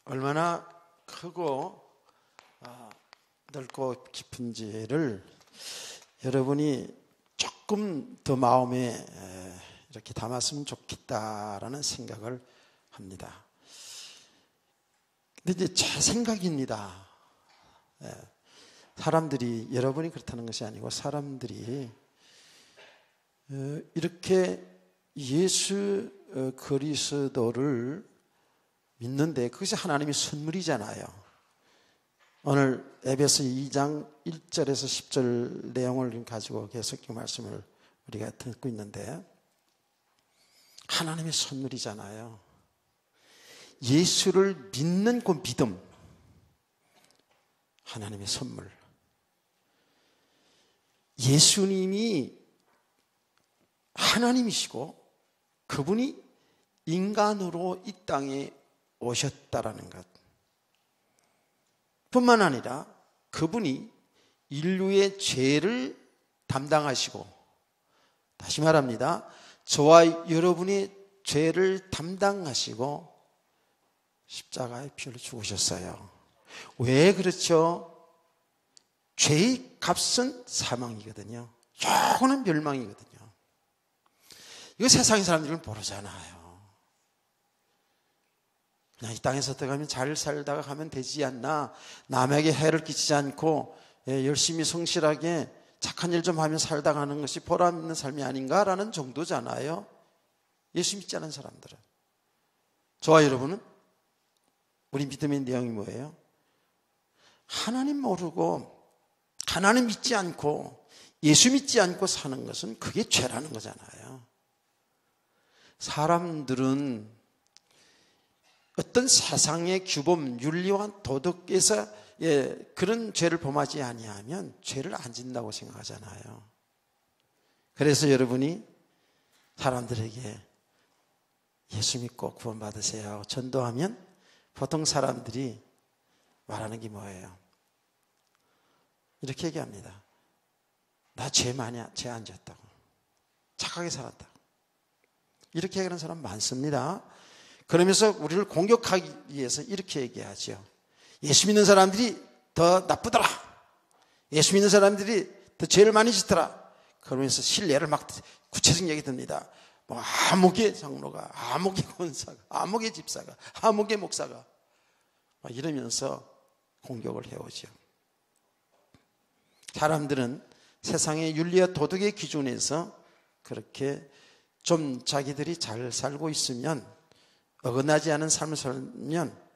얼마나 크고 넓고 깊은지를 여러분이 조금 더 마음에 이렇게 담았으면 좋겠다라는 생각을 합니다. 근데 이제 제 생각입니다. 사람들이, 여러분이 그렇다는 것이 아니고 사람들이 이렇게 예수 그리스도를 믿는데 그것이 하나님의 선물이잖아요. 오늘 에베소 2장 1절에서 10절 내용을 가지고 계속 이 말씀을 우리가 듣고 있는데, 하나님의 선물이잖아요. 예수를 믿는 그 믿음, 하나님의 선물. 예수님이 하나님이시고 그분이 인간으로 이 땅에 오셨다라는 것 뿐만 아니라 그분이 인류의 죄를 담당하시고, 다시 말합니다, 저와 여러분의 죄를 담당하시고 십자가의 피를 죽으셨어요. 왜 그렇죠? 죄의 값은 사망이거든요. 영원한 멸망이거든요. 이거 세상의 사람들은 모르잖아요. 그냥 이 땅에서 어떻게 잘 살다가 가면 되지 않나, 남에게 해를 끼치지 않고 열심히 성실하게 착한 일 좀 하며 살다 가는 것이 보람 있는 삶이 아닌가라는 정도잖아요. 예수 믿지 않은 사람들은. 저와 여러분은, 우리 믿음의 내용이 뭐예요? 하나님 모르고 하나님 믿지 않고 예수 믿지 않고 사는 것은 그게 죄라는 거잖아요. 사람들은 어떤 세상의 규범, 윤리와 도덕에서 그런 죄를 범하지 아니하면 죄를 안 짓는다고 생각하잖아요. 그래서 여러분이 사람들에게 예수 믿고 구원받으세요 하고 전도하면 보통 사람들이 말하는 게 뭐예요? 이렇게 얘기합니다. 나 죄 안 지었다고, 착하게 살았다고. 이렇게 얘기하는 사람 많습니다. 그러면서 우리를 공격하기 위해서 이렇게 얘기하죠. 예수 믿는 사람들이 더 나쁘더라, 예수 믿는 사람들이 더 죄를 많이 짓더라. 그러면서 신뢰를 막 구체적인 얘기 듭니다. 뭐 아무개 장로가, 아무개 권사가, 아무개 집사가, 아무개 목사가 막 이러면서 공격을 해오죠. 사람들은 세상의 윤리와 도덕의 기준에서 그렇게 좀 자기들이 잘 살고 있으면, 어긋나지 않은 삶을 살면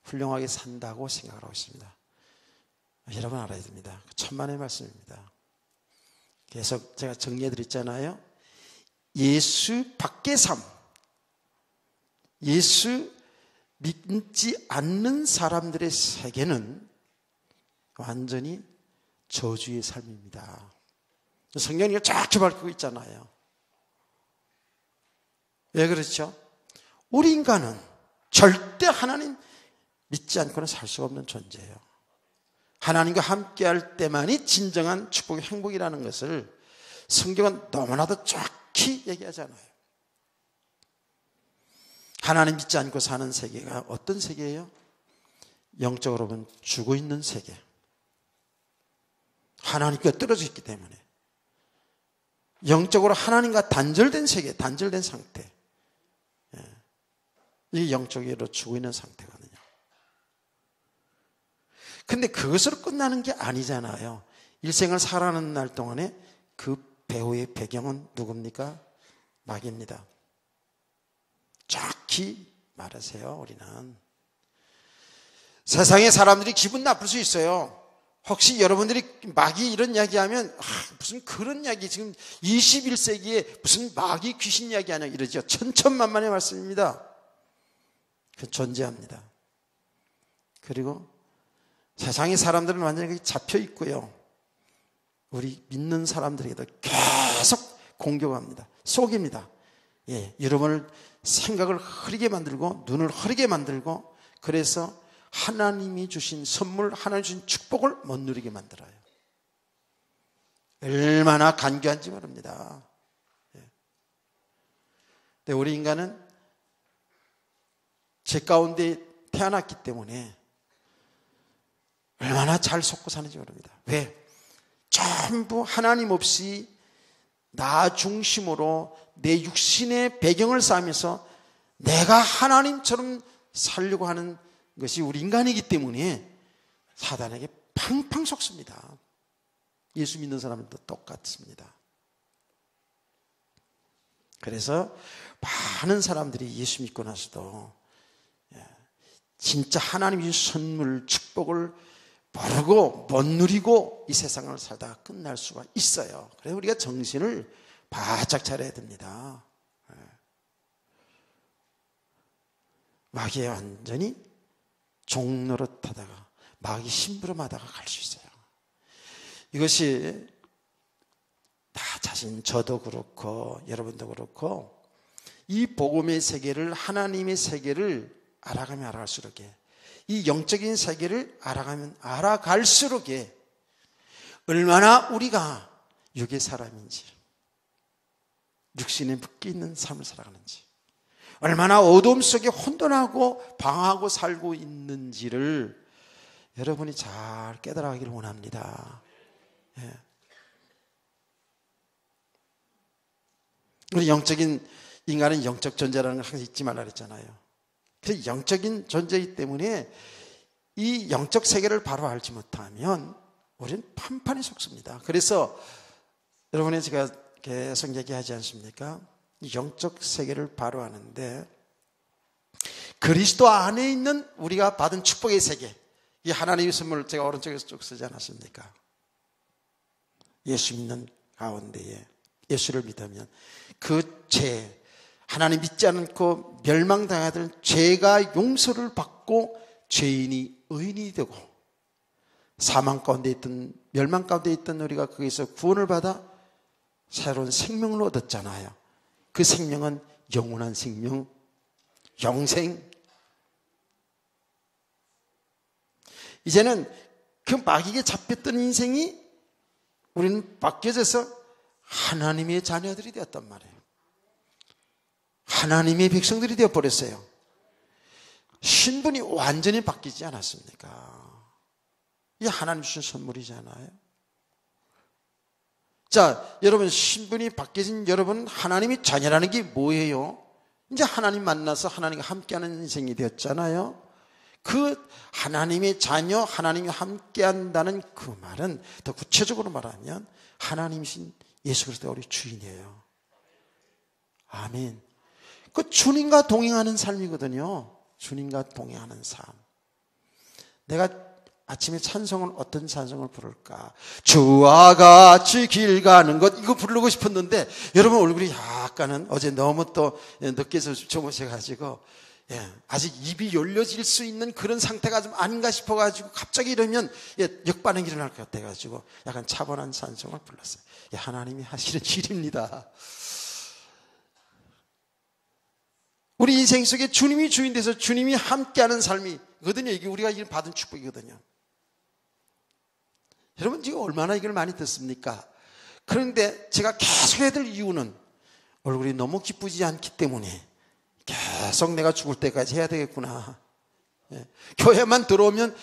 훌륭하게 산다고 생각을 하고 있습니다. 여러분 알아야 됩니다. 천만의 말씀입니다. 계속 제가 정리해드렸잖아요. 예수 밖의 삶, 예수 믿지 않는 사람들의 세계는 완전히 저주의 삶입니다. 성경이 쫙 밝히고 있잖아요. 왜 그렇죠? 우리 인간은 절대 하나님 믿지 않고는 살 수가 없는 존재예요. 하나님과 함께 할 때만이 진정한 축복의 행복이라는 것을 성경은 너무나도 정확히 얘기하잖아요. 하나님 믿지 않고 사는 세계가 어떤 세계예요? 영적으로 보면 죽어 있는 세계. 하나님과 떨어져 있기 때문에 영적으로 하나님과 단절된 세계, 단절된 상태. 이 영적으로 죽어 있는 상태거든요. 근데 그것으로 끝나는 게 아니잖아요. 일생을 살아가는 날 동안에 그 배우의 배경은 누굽니까? 마귀입니다. 정확히 말하세요. 우리는 세상의 사람들이 기분 나쁠 수 있어요. 혹시 여러분들이 마귀 이런 이야기하면 무슨 그런 이야기, 지금 21세기에 무슨 마귀 귀신 이야기하냐 이러죠. 천천만만의 말씀입니다. 그 존재합니다. 그리고 세상의 사람들은 완전히 잡혀 있고요, 우리 믿는 사람들에게도 계속 공격합니다. 속입니다. 여러분을 생각을 흐리게 만들고 눈을 흐리게 만들고, 그래서 하나님이 주신 선물, 하나님이 주신 축복을 못 누리게 만들어요. 얼마나 간교한지 모릅니다. 근데 우리 인간은 죄 가운데 태어났기 때문에 얼마나 잘 속고 사는지 모릅니다. 왜? 전부 하나님 없이 나 중심으로 내 육신의 배경을 쌓으면서 내가 하나님처럼 살려고 하는 것이 우리 인간이기 때문에 사단에게 팡팡 속습니다. 예수 믿는 사람들도 똑같습니다. 그래서 많은 사람들이 예수 믿고 나서도 진짜 하나님의 선물, 축복을 모르고 못 누리고 이 세상을 살다가 끝날 수가 있어요. 그래서 우리가 정신을 바짝 차려야 됩니다. 마귀에 완전히 종노릇하다가 마귀 심부름하다가 갈 수 있어요. 이것이 다 자신, 저도 그렇고 여러분도 그렇고 이 복음의 세계를, 하나님의 세계를 알아가면 알아갈수록 이 영적인 세계를 알아가면 알아갈수록 얼마나 우리가 육의 사람인지, 육신에 묶여 있는 삶을 살아가는지, 얼마나 어둠 속에 혼돈하고 방황하고 살고 있는지를 여러분이 잘 깨달아가기를 원합니다. 우리 영적인 인간은 영적 존재라는 걸 항상 잊지 말라 그랬잖아요. 그래서 영적인 존재이기 때문에 이 영적 세계를 바로 알지 못하면 우리는 판판히 속습니다. 그래서 여러분이 제가 계속 얘기하지 않습니까? 영적 세계를 바로 아는데 그리스도 안에 있는 우리가 받은 축복의 세계, 이 하나님의 선물을 제가 오른쪽에서 쭉 쓰지 않았습니까? 예수 믿는 가운데에 예수를 믿으면 그 죄, 하나님 믿지 않고 멸망당해야 될 죄가 용서를 받고 죄인이 의인이 되고 사망 가운데 있던, 멸망 가운데 있던 우리가 거기서 구원을 받아 새로운 생명을 얻었잖아요. 그 생명은 영원한 생명, 영생. 이제는 그 마귀에게 잡혔던 인생이 우리는 바뀌어져서 하나님의 자녀들이 되었단 말이에요. 하나님의 백성들이 되어버렸어요. 신분이 완전히 바뀌지 않았습니까? 이게 하나님 주신 선물이잖아요. 자, 여러분 신분이 바뀌어진 여러분 하나님의 자녀라는 게 뭐예요? 이제 하나님 만나서 하나님과 함께하는 인생이 되었잖아요. 그 하나님의 자녀, 하나님이 함께한다는 그 말은 더 구체적으로 말하면 하나님이신 예수 그리스도가 우리 주인이에요. 아멘. 그 주님과 동행하는 삶이거든요. 주님과 동행하는 삶. 내가 아침에 찬송은 어떤 찬송을 부를까? 주와 같이 길 가는 것, 이거 부르고 싶었는데 여러분 얼굴이 약간은 어제 너무 또 늦게 주무셔가지고 아직 입이 열려질 수 있는 그런 상태가 좀 아닌가 싶어가지고 갑자기 이러면 역반응이 일어날 것 같아가지고 약간 차분한 찬송을 불렀어요. 하나님이 하시는 일입니다. 우리 인생 속에 주님이 주인 돼서 주님이 함께하는 삶이거든요. 이게 우리가 받은 축복이거든요. 여러분 지금 얼마나 이걸 많이 듣습니까? 그런데 제가 계속 해야 될 이유는 얼굴이 너무 기쁘지 않기 때문에 계속 내가 죽을 때까지 해야 되겠구나. 교회만 들어오면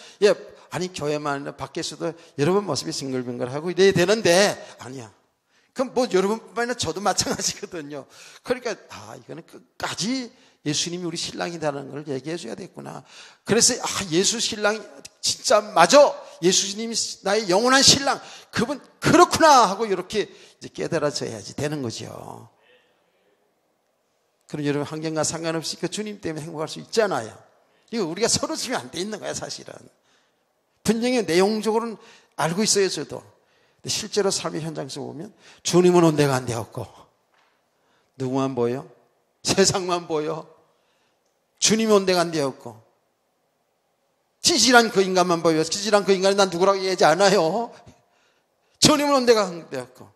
아니 교회만 아니라 밖에서도 여러분 모습이 싱글벙글하고 이래야 되는데 아니야. 그럼 뭐 여러분뿐만 아니라 저도 마찬가지거든요. 그러니까 이거는 끝까지 예수님이 우리 신랑이라는 걸 얘기해 줘야 되겠구나. 그래서 예수 신랑이 진짜 맞아. 예수님이 나의 영원한 신랑. 그분 그렇구나 하고 이렇게 이제 깨달아져야지 되는 거죠. 그럼 여러분 환경과 상관없이 그 주님 때문에 행복할 수 있잖아요. 이거 우리가 서로 지금 안 돼 있는 거야 사실은. 분명히 내용적으로는 알고 있어요 저도. 근데 실제로 삶의 현장에서 보면 주님은 온데가 안 되었고 누구만 보여? 세상만 보여. 주님이 온데가 안 되었고 찌질한 그 인간만 보여. 찌질한 그 인간이 난 누구라고 얘기하지 않아요. 주님은 온데가 안 되었고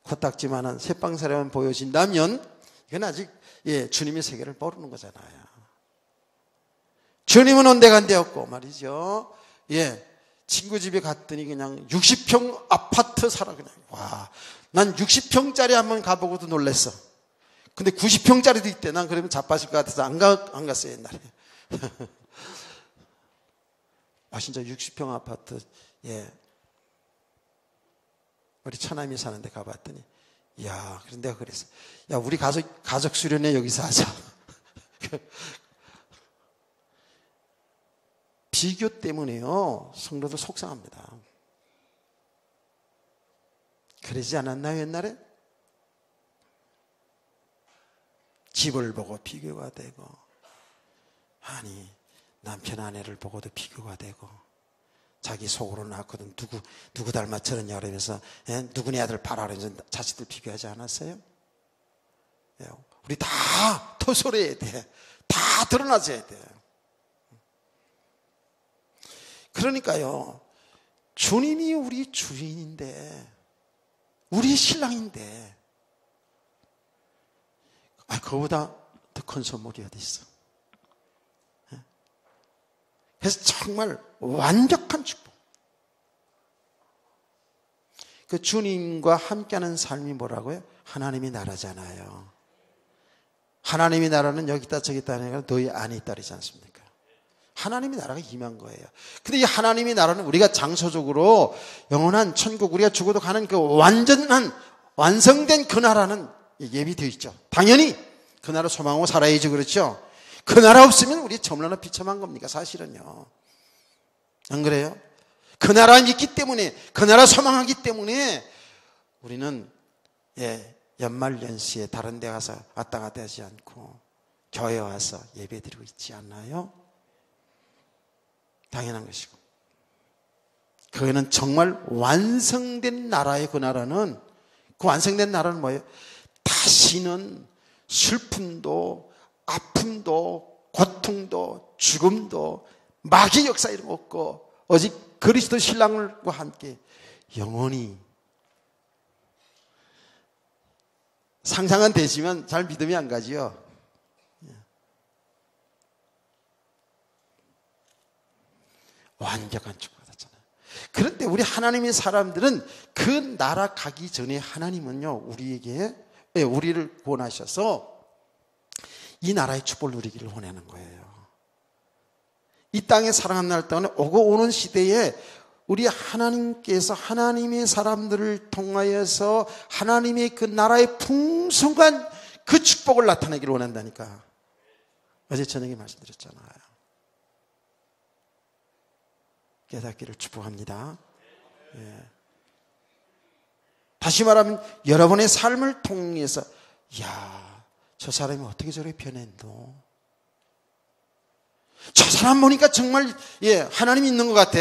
코딱지만한 새빵사람만 보여진다면 이건 아직 주님의 세계를 모르는 거잖아요. 주님은 온데가 안 되었고 말이죠. 친구 집에 갔더니 그냥 60평 아파트 살아 그냥. 와, 난 60평짜리 한번 가보고도 놀랬어. 근데 90평짜리도 있대. 난 그러면 자빠질 것 같아서 안 갔어요 옛날에. 진짜 60평 아파트, 예. 우리 처남이 사는데 가봤더니, 야, 그런데 내가 그랬어. 야, 우리 가족 수련회 여기서 하자. 비교 때문에요. 성도들 속상합니다. 그러지 않았나요, 옛날에? 집을 보고 비교가 되고, 아니, 남편 아내를 보고도 비교가 되고, 자기 속으로 낳거든 누구 닮아 저러냐 그러면서, 예? 누구네 아들 봐라 그러면서 자식들 비교하지 않았어요? 예? 우리 다 토설해야 돼. 다 드러나줘야 돼. 그러니까요, 주님이 우리 주인인데, 우리 신랑인데, 그거보다 더 큰 선물이 어디 있어? 그래서 정말 완벽한 축복. 그 주님과 함께하는 삶이 뭐라고요? 하나님의 나라잖아요. 하나님의 나라는 여기 있다 저기 있다 하니까 너희 안에 있다 그러지 않습니까? 하나님의 나라가 임한 거예요. 근데 이 하나님의 나라는 우리가 장소적으로 영원한 천국, 우리가 죽어도 가는 그 완전한 완성된 그 나라는 예비되어 있죠. 당연히 그 나라 소망하고 살아야지, 그렇죠? 그 나라 없으면 우리 점잖아 비참한 겁니까? 사실은요. 안 그래요? 그 나라 믿기 때문에, 그 나라 소망하기 때문에 우리는 연말연시에 다른 데 가서 왔다 갔다 하지 않고 교회에 와서 예배드리고 있지 않나요? 당연한 것이고, 그거는 정말 완성된 나라의 그 나라는, 그 완성된 나라는 뭐예요? 다시는 슬픔도 아픔도 고통도 죽음도 마귀 역사 이런 거 없고, 오직 그리스도 신랑과 함께 영원히, 상상은 되지만 잘 믿음이 안 가지요. 완벽한 축복 받았잖아요. 그런데 우리 하나님의 사람들은 그 나라 가기 전에 하나님은요, 우리를 구원하셔서 이 나라의 축복을 누리기를 원하는 거예요. 이 땅에 사랑하는 날 동안에 오고 오는 시대에 우리 하나님께서 하나님의 사람들을 통하여서 하나님의 그 나라의 풍성한 그 축복을 나타내기를 원한다니까. 어제 저녁에 말씀드렸잖아요. 깨닫기를 축복합니다. 예. 다시 말하면 여러분의 삶을 통해서, 저 사람이 어떻게 저렇게 변했노? 저 사람 보니까 정말 하나님이 있는 것 같아.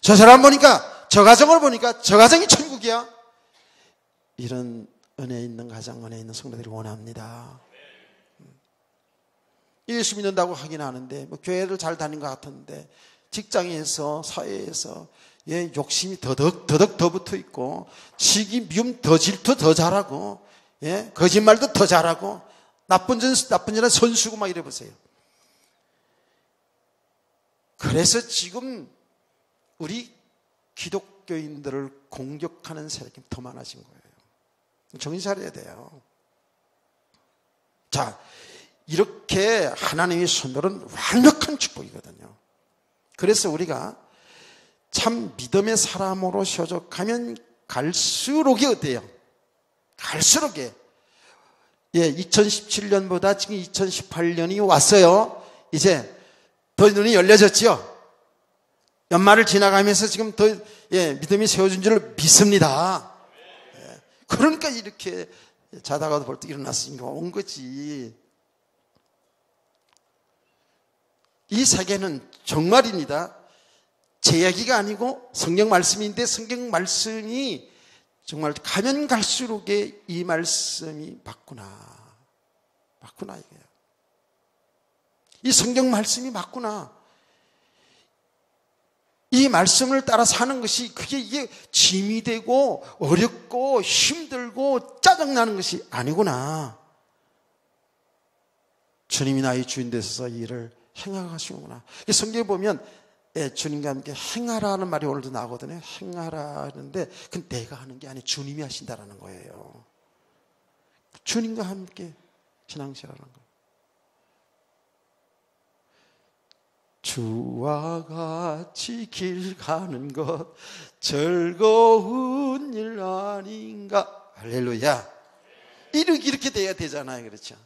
저 사람 보니까, 저 가정을 보니까 저 가정이 천국이야. 이런 은혜 있는 가정, 은혜 있는 성도들이 원합니다. 예수 믿는다고 하긴 하는데, 교회를 잘 다닌 것 같은데, 직장에서, 사회에서 욕심이 더 붙어 있고, 시기, 미움, 더 질투 더 잘하고, 거짓말도 더 잘하고, 나쁜 전에 선수고 막 이래 보세요. 그래서 지금 우리 기독교인들을 공격하는 세력이 더 많아진 거예요. 정신 차려야 돼요. 자, 이렇게 하나님의 선물은 완벽한 축복이거든요. 그래서 우리가 참 믿음의 사람으로 서적하면 갈수록이 어때요? 갈수록에 2017년보다 지금 2018년이 왔어요. 이제 더 눈이 열려졌죠. 연말을 지나가면서 지금 더 믿음이 세워진 줄 믿습니다. 그러니까 이렇게 자다가도 벌떡 일어났으니까 온 거지. 이 세계는 정말입니다. 제 이야기가 아니고 성경 말씀인데, 성경 말씀이 정말 가면 갈수록에 이 말씀이 맞구나 이거예요. 이 성경 말씀이 맞구나. 이 말씀을 따라 사는 것이 이게 짐이 되고 어렵고 힘들고 짜증나는 것이 아니구나. 주님이 나의 주인 되셔서 이 일을 행하시구나. 성경에 보면 주님과 함께 행하라는 말이 오늘도 나오거든요. 행하라 하는데 그건 내가 하는 게 아니고 주님이 하신다라는 거예요. 주님과 함께 신앙생활하는 거예요. 주와 같이 길 가는 것 즐거운 일 아닌가. 할렐루야. 이렇게 돼야 되잖아요. 그렇죠?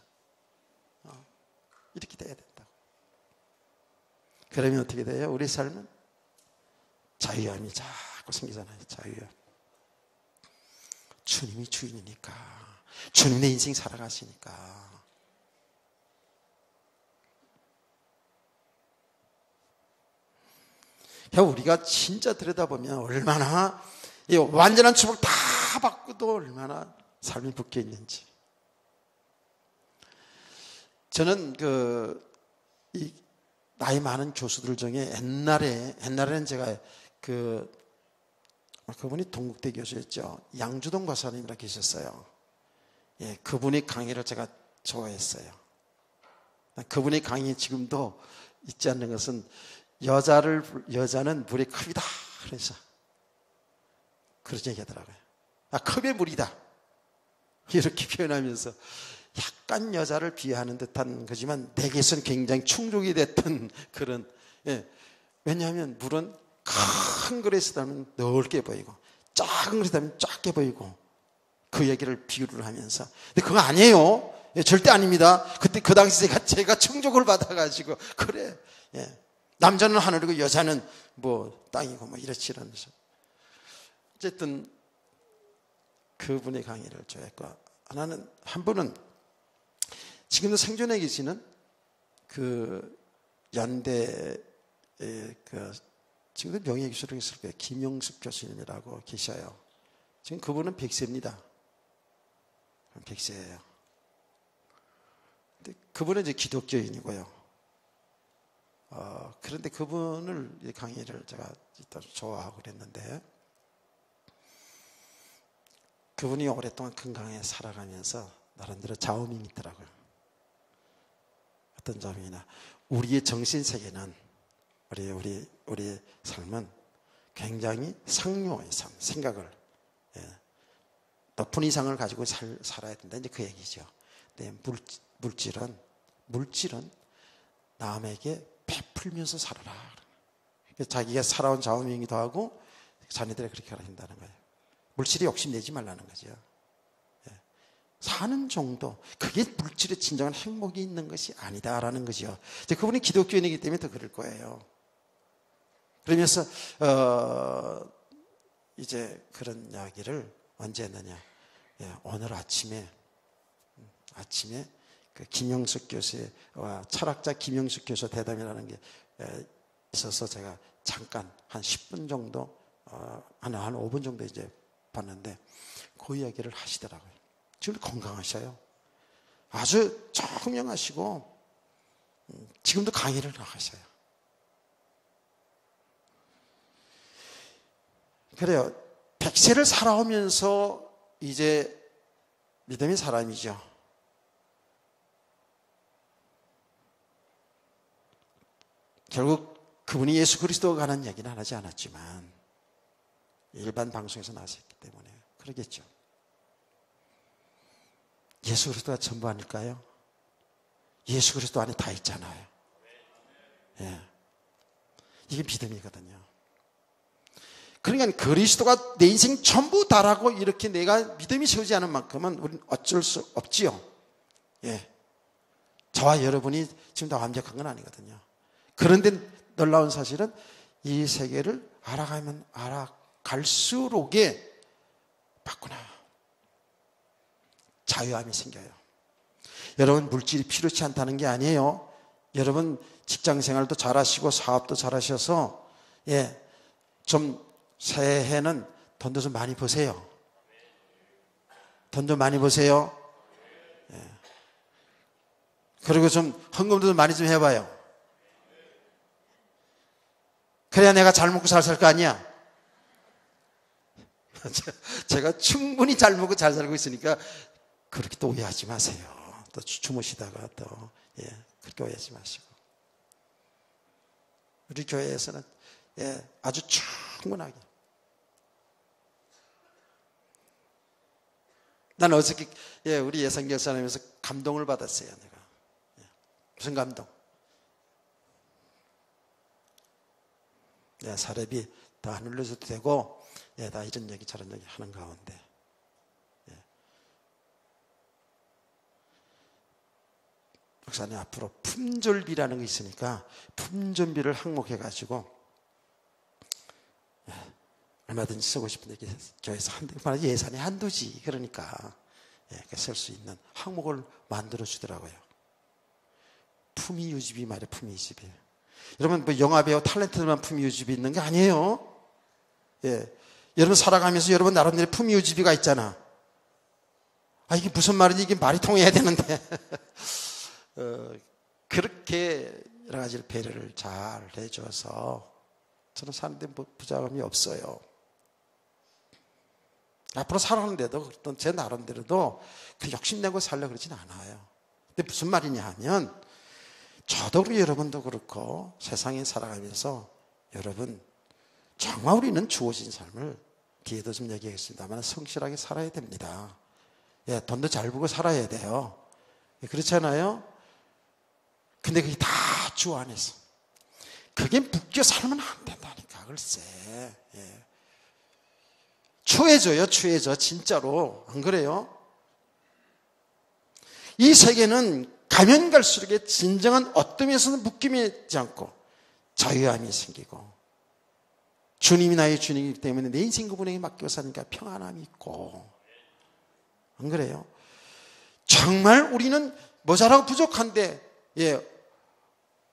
이렇게 돼야 된다고. 그러면 어떻게 돼요? 우리 삶은 자유함이 자꾸 생기잖아요. 자유함. 주님이 주인이니까, 주님 내 인생 살아가시니까. 우리가 진짜 들여다보면 얼마나 완전한 축복 다 받고도 얼마나 삶이 묶여 있는지. 저는 이 나이 많은 교수들 중에 옛날에는 제가 그분이 동국대 교수였죠. 양주동 박사님이라 계셨어요. 예, 그분의 강의를 제가 좋아했어요. 그분의 강의 지금도 잊지 않는 것은 여자는 물의 컵이다. 그래서 그런 얘기 하더라고요. 컵의 물이다. 이렇게 표현하면서 약간 여자를 비하하는 듯한 거지만 내게서는 굉장히 충족이 됐던 그런, 예. 왜냐하면 물은 큰 그릇에 담으면 넓게 보이고 작은 그릇에 담으면 작게 보이고 그 얘기를 비유를 하면서. 근데 그거 아니에요. 예, 절대 아닙니다. 그때 그 당시 제가 충족을 받아가지고 그래. 예. 남자는 하늘이고 여자는 뭐 땅이고 뭐 이렇지 이러면서. 어쨌든 그분의 강의를 좋아했고, 한 분은 지금도 생존해 계시는 연대의 지금도 명예교수로 있을 거예요. 김영숙 교수님이라고 계셔요. 지금 그분은 100세입니다. 100세예요. 근데 그분은 이제 기독교인이고요. 그런데 그분을 강의를 제가 좋아하고 그랬는데, 그분이 오랫동안 건강하게 살아가면서 나름대로 자음이 있더라고요. 어떤 자음이나 우리의 정신세계는 우리의 삶은 굉장히 상용의 삶, 생각을 높은 이상을 가지고 살아야 된다. 이제 그 얘기죠. 근데 물질은 남에게 베풀면서 살아라. 자기가 살아온 자음이기도 하고 자녀들이 그렇게 하라 한다는 거예요. 물질에 욕심내지 말라는 거죠. 사는 정도, 그게 물질의 진정한 행복이 있는 것이 아니다라는 거죠. 이제 그분이 기독교인이기 때문에 더 그럴 거예요. 그러면서 이제 그런 이야기를 언제 했느냐? 오늘 아침에 그 김영숙 교수의 철학자 김영숙 교수 대담이라는 게 있어서 제가 잠깐 한 10분 정도 한 5분 정도 이제 봤는데 그 이야기를 하시더라고요. 지금 건강하셔요. 아주 청명하시고 지금도 강의를 나가셔요. 그래요. 100세를 살아오면서 이제 믿음의 사람이죠. 결국 그분이 예수 그리스도가 가는 얘기는 하지 않았지만 일반 방송에서 나왔기 때문에 그러겠죠. 예수 그리스도가 전부 아닐까요? 예수 그리스도 안에 다 있잖아요. 예. 이게 믿음이거든요. 그러니까 그리스도가 내 인생 전부 다라고 이렇게 내가 믿음이 세우지 않은 만큼은 우리는 어쩔 수 없지요. 예. 저와 여러분이 지금 다 완벽한 건 아니거든요. 그런데 놀라운 사실은 이 세계를 알아가면 알아갈수록에 바꾸나 자유함이 생겨요. 여러분 물질이 필요치 않다는 게 아니에요. 여러분 직장생활도 잘하시고 사업도 잘하셔서 좀 새해는 돈도 좀 많이 버세요. 돈 좀 많이 버세요. 그리고 좀 헌금도 좀 많이 좀 해봐요. 그래야 내가 잘 먹고 잘 살 거 아니야. 제가 충분히 잘 먹고 잘 살고 있으니까 그렇게 또 오해하지 마세요. 또 주무시다가 또 그렇게 오해하지 마시고. 우리 교회에서는 아주 충분하게. 난 어저께 우리 예상결산하면서 감동을 받았어요. 내가 무슨 감동? 사렙이 다 눌러줘도 되고, 다 이런 얘기 저런 얘기 하는 가운데, 목사님 앞으로 품절비라는 게 있으니까 품절비를 항목해가지고 얼마든지 쓰고 싶은데 교회에서 예산이 한도지. 그러니까 쓸 수 있는 항목을 만들어 주더라고요. 품위 유지비 말이에요. 품위 유지비. 여러분 뭐 영화배우 탤런트들만 품위 유지비 있는 게 아니에요. 여러분 살아가면서 여러분 나름대로 품위 유지비가 있잖아. 이게 무슨 말인지 이게 말이 통해야 되는데 그렇게 여러 가지 배려를 잘 해줘서 저는 사는데 부자감이 없어요. 앞으로 살아가는데도 제 나름대로도 그 욕심내고 살려고 그러진 않아요. 근데 무슨 말이냐 하면 저도 그렇고 여러분도 그렇고 세상에 살아가면서 여러분 정말 우리는 주어진 삶을 뒤에도 좀 얘기하겠습니다만 성실하게 살아야 됩니다. 돈도 잘 벌고 살아야 돼요. 그렇잖아요. 근데 그게 다 주 안에서 그게 묶여 살면 안 된다니까. 글쎄 추해져요. 추해져 진짜로. 안 그래요? 이 세계는 가면 갈수록 진정한 어둠에서는 묶임이 있지 않고 자유함이 생기고 주님이 나의 주님이기 때문에 내 인생 그분에게 맡겨 사니까 평안함이 있고. 안 그래요? 정말 우리는 모자라고 부족한데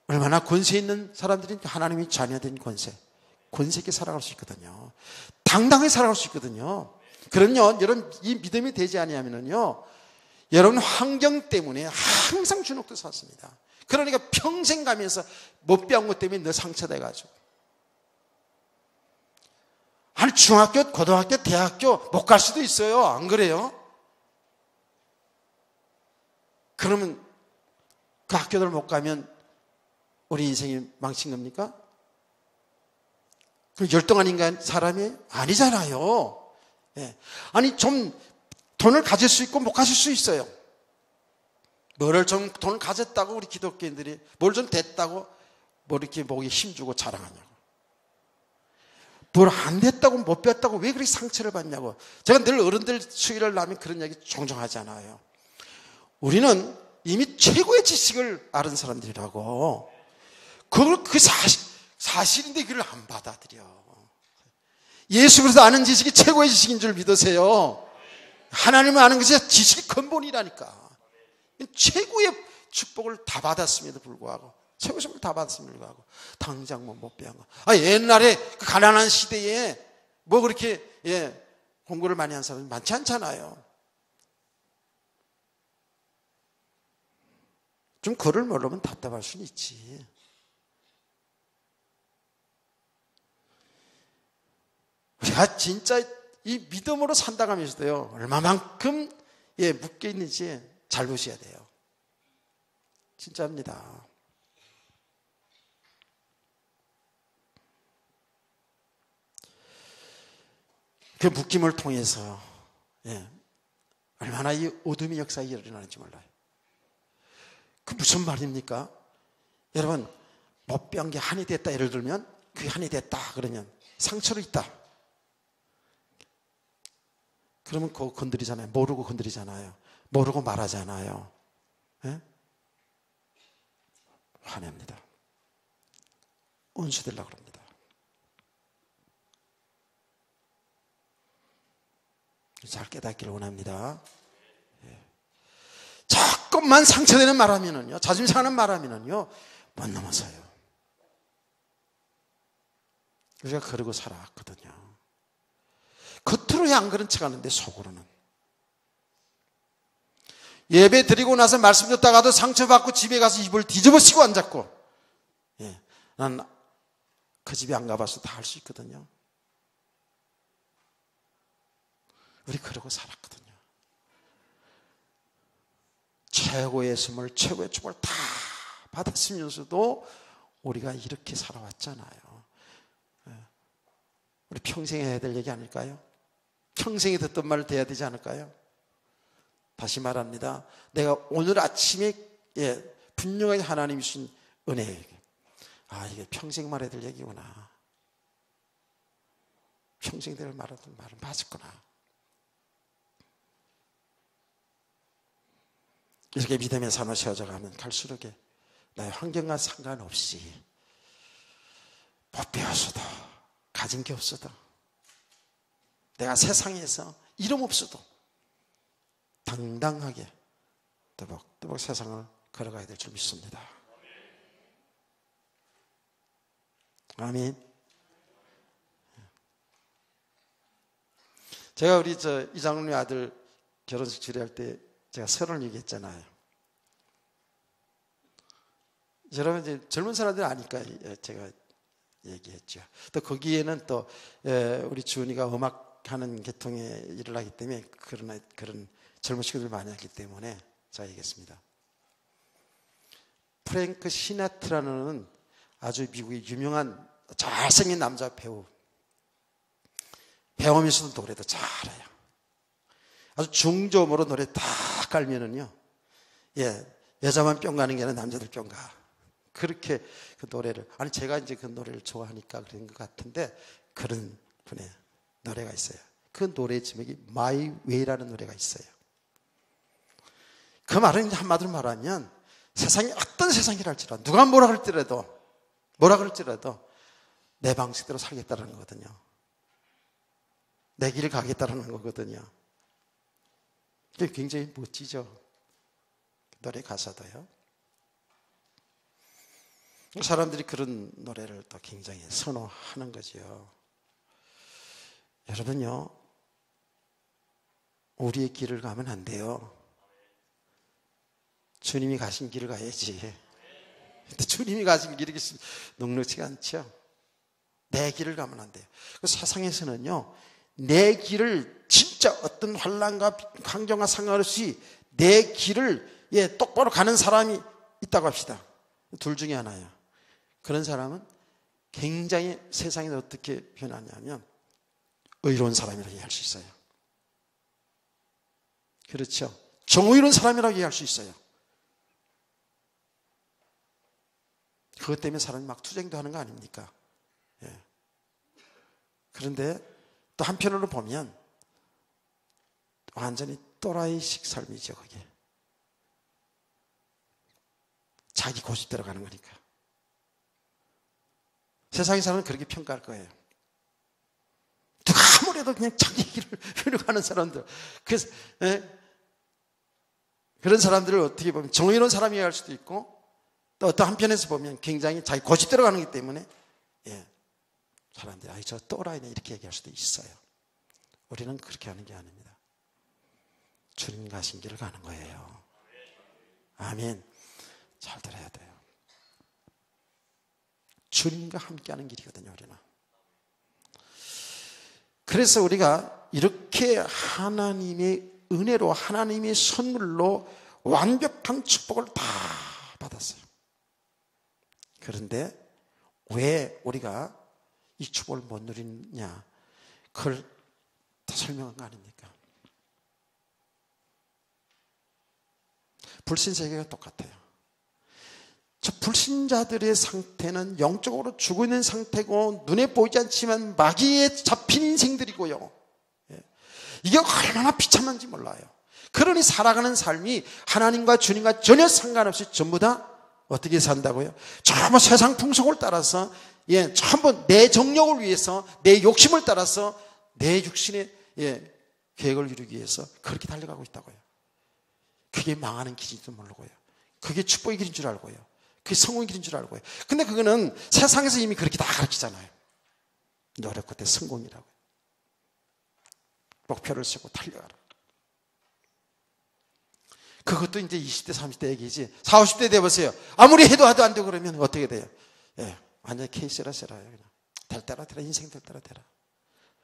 얼마나 권세 있는 사람들이 하나님의 자녀된 권세 있게 살아갈 수 있거든요. 당당하게 살아갈 수 있거든요. 그럼요, 여러분 이 믿음이 되지 아니하면요 여러분 환경 때문에 항상 주눅도 샀습니다. 그러니까 평생 가면서 못 배운 것 때문에 너 상처돼가지고 아니 중학교, 고등학교, 대학교 못 갈 수도 있어요. 안 그래요? 그러면 그 학교들 못 가면 우리 인생이 망친 겁니까? 그 열등한 인간 사람이 아니잖아요. 아니 좀 돈을 가질 수 있고 못 가질 수 있어요. 뭐를 좀 돈을 가졌다고 우리 기독교인들이 뭘 좀 됐다고 뭐 이렇게 목에 힘주고 자랑하냐고. 뭘 안 됐다고 못 뺐다고 왜 그렇게 상처를 받냐고. 제가 늘 어른들 수요일을 나면 그런 얘기 종종 하잖아요. 우리는 이미 최고의 지식을 아는 사람들이라고. 그 사실인데 그걸 안 받아들여. 예수 그리스도 아는 지식이 최고의 지식인 줄 믿으세요. 하나님을 아는 것이 지식의 근본이라니까. 최고의 축복을 다 받았음에도 불구하고 최고의 축복을 다 받았음에도 불구하고 당장 못 배운 거. 옛날에 그 가난한 시대에 뭐 그렇게 공부를 많이 한 사람이 많지 않잖아요. 좀 글을 모르면 답답할 수는 있지. 우리가 진짜 이 믿음으로 산다가면서도요 얼마만큼 묶여 있는지 잘 보셔야 돼요. 진짜입니다. 그 묶임을 통해서 얼마나 이 어둠의 역사가 일어나는지 몰라요. 그 무슨 말입니까? 여러분 못 배운 게 한이 됐다 예를 들면 그게 한이 됐다 그러면 상처로 있다. 그러면 그거 건드리잖아요. 모르고 건드리잖아요. 모르고 말하잖아요. 화냅니다. 온수되려고 그럽니다. 잘 깨닫기를 원합니다. 조금만 상처되는 말하면은요, 자존심 상하는 말하면은요, 못 넘어서요. 우리가 그러고 살아왔거든요. 겉으로야 안 그런 척 하는데 속으로는. 예배 드리고 나서 말씀 듣다가도 상처받고 집에 가서 이불 뒤집어 쓰고 앉았고, 난 그 집에 안 가봐서 다 할 수 있거든요. 우리 그러고 살았거든요. 최고의 선물, 최고의 축복을 다 받았으면서도 우리가 이렇게 살아왔잖아요. 우리 평생 해야 될 얘기 아닐까요? 평생에 듣던 말을 해야 되지 않을까요? 다시 말합니다. 내가 오늘 아침에 분명하게 하나님이 주신 은혜에게 이게 평생 말해야 될 얘기구나. 평생 될 말은 맞았구나. 이렇게 믿음의 산을 세워져 가면 갈수록 나의 환경과 상관없이 못 배웠어도 가진 게 없어도 내가 세상에서 이름 없어도 당당하게 또박또박 세상을 걸어가야 될 줄 믿습니다. 아멘. 제가 우리 이장로님 아들 결혼식 주례할 때 제가 설을 얘기했잖아요. 여러분 이제 젊은 사람들 아니까 제가 얘기했죠. 또 거기에는 또 우리 주은이가 음악하는 계통에 일을 하기 때문에 그런 젊은 친구들 많이 하기 때문에 제가 얘기했습니다. 프랭크 시나트라는 아주 미국의 유명한 잘생긴 남자 배우면서도 노래도 잘해요. 아주 중저음으로 노래 다 깔면은요, 여자만 뿅 가는 게 아니라 남자들 뿅 가. 그렇게 그 노래를, 제가 이제 그 노래를 좋아하니까 그런 것 같은데, 그런 분의 노래가 있어요. 그 노래 제목이 My Way라는 노래가 있어요. 그 말은 한마디로 말하면, 세상이 어떤 세상이라 할지라도, 누가 뭐라 그럴지라도, 내 방식대로 살겠다는 거거든요. 내 길을 가겠다는 거거든요. 굉장히 멋지죠. 노래 가사도요. 사람들이 그런 노래를 또 굉장히 선호하는 거죠. 여러분요, 우리의 길을 가면 안 돼요. 주님이 가신 길을 가야지. 근데 주님이 가신 길이 넉넉지가 않죠. 내 길을 가면 안 돼요. 세상에서는요, 내 길을 진짜 어떤 환난과 환경과 상관없이 내 길을 똑바로 가는 사람이 있다고 합시다. 둘 중에 하나예요. 그런 사람은 굉장히 세상에서 어떻게 변하냐면 의로운 사람이라고 얘기할 수 있어요. 그렇죠. 정의로운 사람이라고 얘기할 수 있어요. 그것 때문에 사람이 막 투쟁도 하는 거 아닙니까? 그런데 또 한편으로 보면 완전히 또라이식 삶이죠. 그게 자기 고집대로 가는 거니까. 세상의 사람은 그렇게 평가할 거예요. 누가 아무래도 그냥 자기 길을 가는 사람들. 그래서 그런 사람들을 어떻게 보면 정의로운 사람이라고 할 수도 있고, 또 어떤 한편에서 보면 굉장히 자기 고집대로 가는 거기 때문에 사람들이 저 또라이네 이렇게 얘기할 수도 있어요. 우리는 그렇게 하는 게 아닙니다. 주님 가신 길을 가는 거예요. 아멘. 잘 들어야 돼요. 주님과 함께하는 길이거든요, 우리는. 그래서 우리가 이렇게 하나님의 은혜로, 하나님의 선물로 완벽한 축복을 다 받았어요. 그런데 왜 우리가 이 축복을 못 누리느냐, 그걸 다 설명한 거 아닙니까? 불신세계가 똑같아요. 저 불신자들의 상태는 영적으로 죽어 있는 상태고, 눈에 보이지 않지만 마귀에 잡힌 인생들이고요. 이게 얼마나 비참한지 몰라요. 그러니 살아가는 삶이 하나님과 주님과 전혀 상관없이 전부 다 어떻게 산다고요? 전부 세상 풍속을 따라서, 전부 내 정력을 위해서, 내 욕심을 따라서, 내 육신의 계획을 이루기 위해서 그렇게 달려가고 있다고요. 그게 망하는 길인지도 모르고요. 그게 축복의 길인 줄 알고요. 그게 성공의 길인 줄 알고요. 근데 그거는 세상에서 이미 그렇게 다 가르치잖아요. 노력 끝에 성공이라고요. 목표를 세우고 달려가라. 그것도 이제 20대, 30대 얘기지. 40, 50대 돼보세요. 아무리 해도 안 되고 그러면 어떻게 돼요? 완전히 케이스라 세라요. 그냥. 될 대로 되라. 인생 될 대로 되라.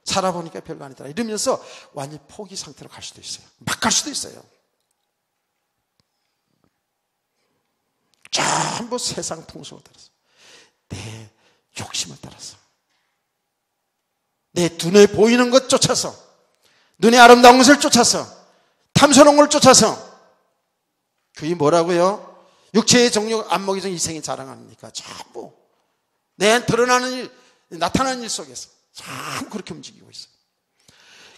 살아보니까 별거 아니더라. 이러면서 완전히 포기 상태로 갈 수도 있어요. 막 갈 수도 있어요. 전부 세상 풍속을 따라서, 내 욕심을 따라서, 내 눈에 보이는 것 쫓아서, 눈에 아름다운 것을 쫓아서, 탐스러운 걸 쫓아서, 그게 뭐라고요? 육체의 정욕, 안목의 정, 이생의 자랑 아닙니까? 전부 내 드러나는 일, 나타나는 일 속에서 참 그렇게 움직이고 있어요.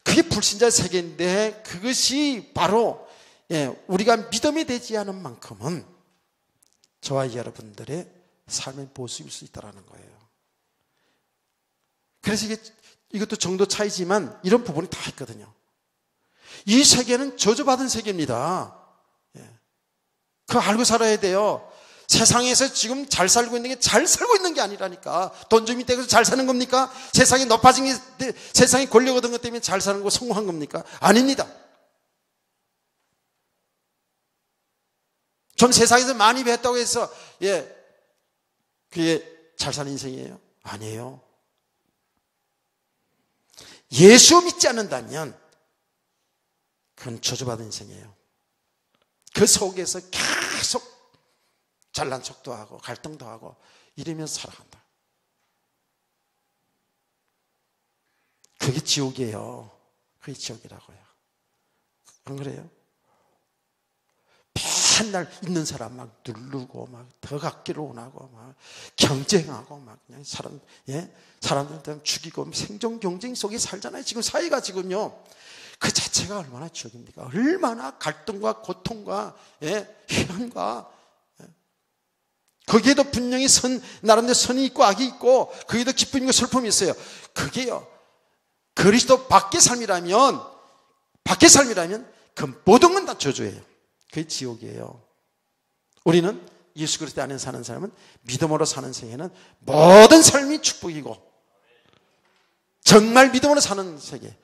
그게 불신자의 세계인데 그것이 바로 우리가 믿음이 되지 않은 만큼은 저와 여러분들의 삶의 모습일 수 있다는 거예요. 그래서 이것도 정도 차이지만 이런 부분이 다 있거든요. 이 세계는 저주받은 세계입니다. 그거 알고 살아야 돼요. 세상에서 지금 잘 살고 있는 게 잘 살고 있는 게 아니라니까. 돈 좀 있다고 해서 잘 사는 겁니까? 세상에 높아진 게, 세상에 권력 얻은 것 때문에 잘 사는 거 성공한 겁니까? 아닙니다. 좀 세상에서 많이 배웠다고 해서 그게 잘 사는 인생이에요? 아니에요. 예수 믿지 않는다면 그건 저주받은 인생이에요. 그 속에서 계속 잘난 척도 하고 갈등도 하고 이러면서 살아간다. 그게 지옥이에요. 그게 지옥이라고요. 안 그래요? 맨날 있는 사람 막 누르고 막 더 갖기로 원하고 막 경쟁하고 막 그냥 사람들 죽이고 생존 경쟁 속에 살잖아요. 지금 사회가 지금요. 그 자체가 얼마나 지옥입니까? 얼마나 갈등과 고통과 희한과 거기에도 분명히 나름대로 선이 있고 악이 있고 거기에도 기쁨이고 슬픔이 있어요. 그게요. 그리스도 밖의 삶이라면 그 모든 건 다 저주예요. 그게 지옥이에요. 우리는 예수 그리스도 안에 사는 사람은 믿음으로 사는 세계는 모든 삶이 축복이고 정말 믿음으로 사는 세계.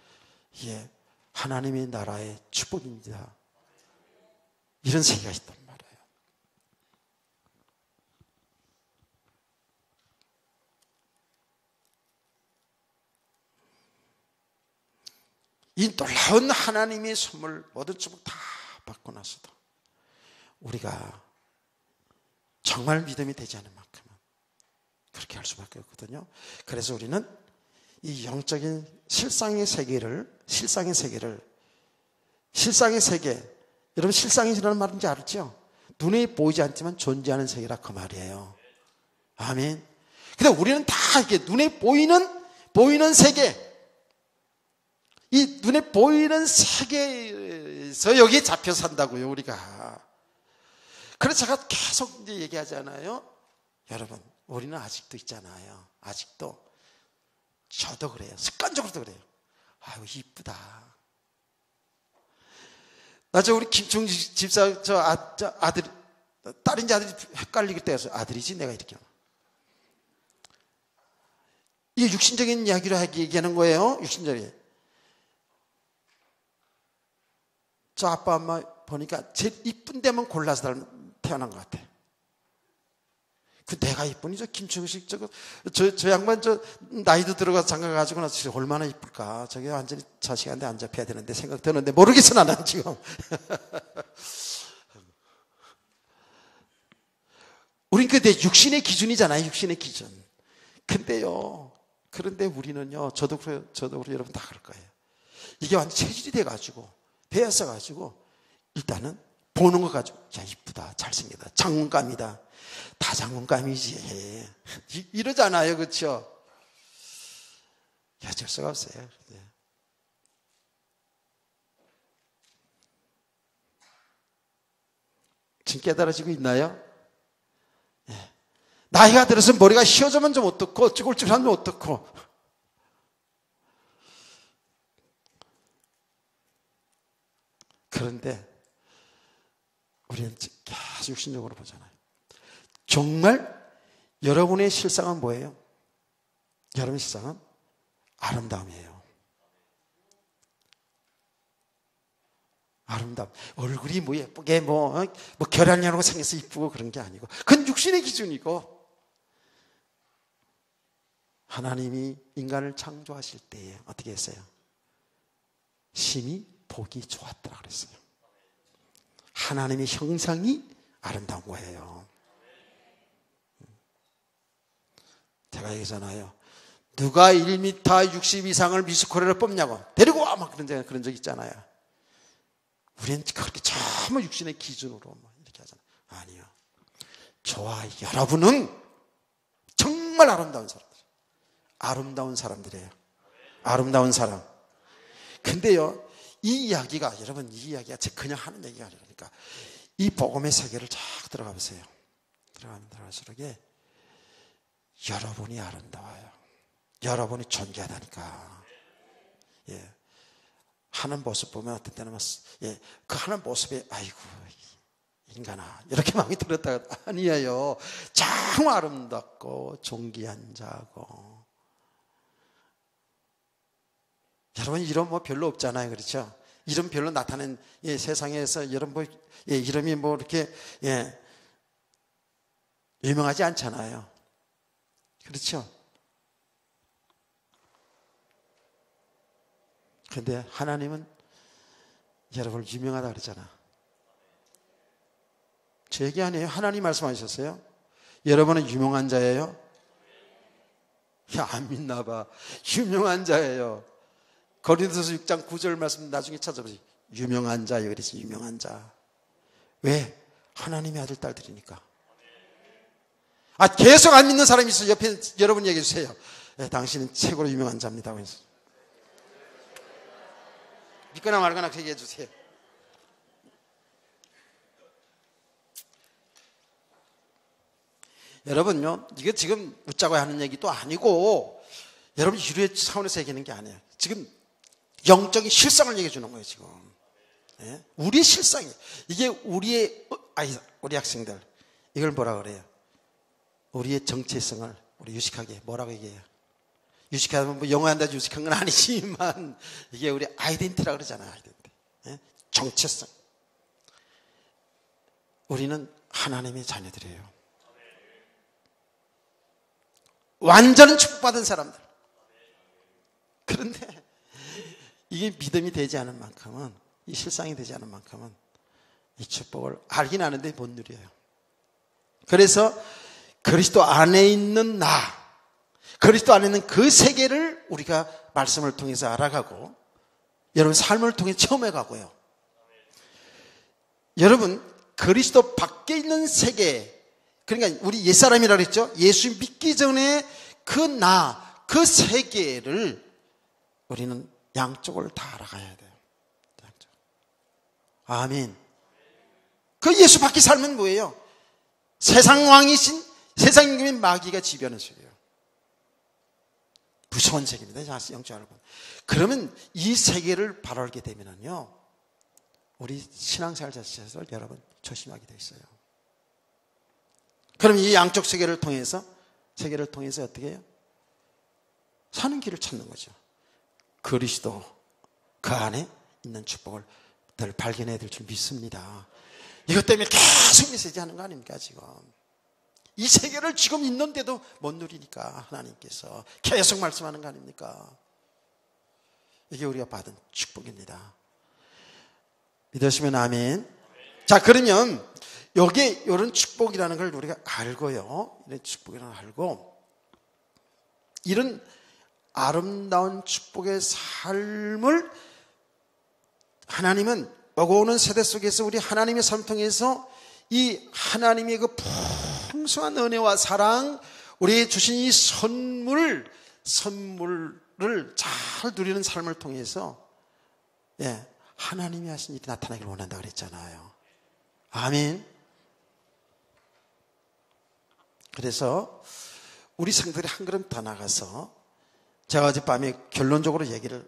하나님의 나라의 축복입니다. 이런 세계가 있단 말이에요. 이 놀라운 하나님의 선물 모든 축복 다 받고 나서도 우리가 정말 믿음이 되지 않은 만큼은 그렇게 할 수밖에 없거든요. 그래서 우리는 이 영적인 실상의 세계, 여러분 실상이라는 말인지 알죠? 눈에 보이지 않지만 존재하는 세계라 그 말이에요. 아멘. 근데 우리는 다 이렇게 눈에 보이는 세계, 이 눈에 보이는 세계에서 여기에 잡혀 산다고요, 우리가. 그래서 제가 계속 이제 얘기하잖아요. 여러분, 우리는 아직도 있잖아요. 아직도. 저도 그래요. 습관적으로도 그래요. 아유, 이쁘다. 우리 김충식 집사, 아들, 딸인지 아들이 헷갈릴 때였어요. 아들이지, 내가 이렇게. 이게 육신적인 이야기로 얘기하는 거예요. 육신적인. 저 아빠, 엄마 보니까 제일 이쁜 데만 골라서 태어난 것 같아. 그 내가 이쁘니 저 김충식 저 양반 나이도 들어가서 장가가지고 나서 얼마나 이쁠까. 저게 완전히 자식한테 안 잡혀야 되는데 생각 드는데 모르겠어 나는 지금. 우린 그때 육신의 기준이잖아요. 육신의 기준. 그런데 우리는요. 저도 우리 여러분 다 그럴 거예요. 이게 완전 체질이 돼가지고 배웠어가지고 일단은 보는 거 가지고 야 이쁘다 잘생기다 장군감이다 다 장군감이지 이러잖아요. 그렇죠? 어쩔 수가 없어요. 지금 깨달아지고 있나요? 나이가 들어서 머리가 휘어지면 좀 어떻고 쭈글쭈글하면 어떻고 그런데 우리는 계속 육신적으로 보잖아요. 정말 여러분의 실상은 뭐예요? 여러분의 실상은 아름다움이에요. 아름다움. 얼굴이 뭐 예쁘게 뭐 결혼하려고 생겨서 이쁘고 그런 게 아니고 그건 육신의 기준이고 하나님이 인간을 창조하실 때에 어떻게 했어요? 심히 보기 좋았더라 그랬어요. 하나님의 형상이 아름다운 거예요. 제가 얘기하잖아요. 누가 1m 60 이상을 미스코리아를 뽑냐고 데리고 와 막 그런 적 있잖아요. 우리는 그렇게 전부 육신의 기준으로 이렇게 하잖아요. 아니요. 저와 여러분은 정말 아름다운 사람들이에요. 아름다운 사람. 근데요, 이 이야기가, 여러분, 이 이야기가 그냥 하는 얘기가 아니라니까. 이 복음의 세계를 쫙 들어가 보세요. 들어가면 들어갈수록 여러분이 아름다워요. 여러분이 존귀하다니까. 예. 하는 모습 보면 어떤 때는 그 하는 모습에 아이고 인간아 이렇게 마음이 들었다가 아니에요. 참 아름답고 존귀한 자고. 여러분 이름 뭐 별로 없잖아요, 그렇죠? 이름 별로 나타낸 세상에서 이름 이름이 뭐 이렇게 유명하지 않잖아요, 그렇죠? 그런데 하나님은 여러분을 유명하다 그러잖아. 제 얘기 아니에요. 하나님 말씀하셨어요. 여러분은 유명한 자예요. 야, 안 믿나 봐. 유명한 자예요. 고린도서 6장 9절 말씀 나중에 찾아보세요. 유명한 자예요. 그래서 유명한 자. 왜? 하나님의 아들 딸들이니까. 계속 안 믿는 사람이 있어요. 옆에 여러분 얘기해 주세요. 당신은 최고로 유명한 자입니다. 그래서 믿거나 말거나 그 얘기해 주세요. 여러분요, 이게 지금 웃자고 하는 얘기도 아니고, 여러분 유래 차원에서 얘기하는 게 아니에요. 지금 영적인 실상을 얘기해 주는 거예요, 지금. 예? 우리의 실상이에요. 이게 우리 학생들, 이걸 뭐라 그래요? 우리의 정체성을 우리 유식하게 뭐라고 얘기해요? 유식하면 뭐 영어 한다 유식한 건 아니지만 이게 우리 아이덴티티라고 그러잖아요. 아이덴티티. 예? 정체성. 우리는 하나님의 자녀들이에요. 완전한 축복받은 사람들. 그런데 이게 믿음이 되지 않은 만큼은, 이 실상이 되지 않은 만큼은 이 축복을 알긴 아는데 못 누려요. 그래서 그리스도 안에 있는 나, 그리스도 안에 있는 그 세계를 우리가 말씀을 통해서 알아가고 여러분 삶을 통해 체험해가고요. 여러분 그리스도 밖에 있는 세계, 그러니까 우리 옛사람이라고 했죠. 예수 믿기 전에 그 나, 그 세계를 우리는 양쪽을 다 알아가야 돼요. 양쪽. 아멘. 그 예수 밖에 살면 뭐예요? 세상 왕이신, 세상 임금인 마귀가 지배하는 세계예요. 무서운 세계입니다. 영적 여러분. 그러면 이 세계를 바로 알게 되면요, 우리 신앙생활 자체에서 여러분 조심하게 돼 있어요. 그럼 이 양쪽 세계를 통해서 어떻게 해요? 사는 길을 찾는 거죠. 그리스도 그 안에 있는 축복을 늘 발견해야 될 줄 믿습니다. 이것 때문에 계속 메시지 하는 거 아닙니까 지금? 이 세계를 지금 있는데도 못 누리니까 하나님께서 계속 말씀하는 거 아닙니까? 이게 우리가 받은 축복입니다. 믿으시면 아멘. 자, 그러면 여기에 이런 축복이라는 걸 우리가 알고요. 이런 축복이라는 걸 알고 이런 아름다운 축복의 삶을 하나님은 오고 오는 세대 속에서 우리 하나님의 삶 통해서 이 하나님의 그 풍성한 은혜와 사랑, 우리에게 주신 이 선물을 잘 누리는 삶을 통해서 하나님이 하신 일이 나타나기를 원한다고 그랬잖아요. 아멘. 그래서 우리 성들이 한 걸음 더 나가서 제가 어젯밤에 결론적으로 얘기를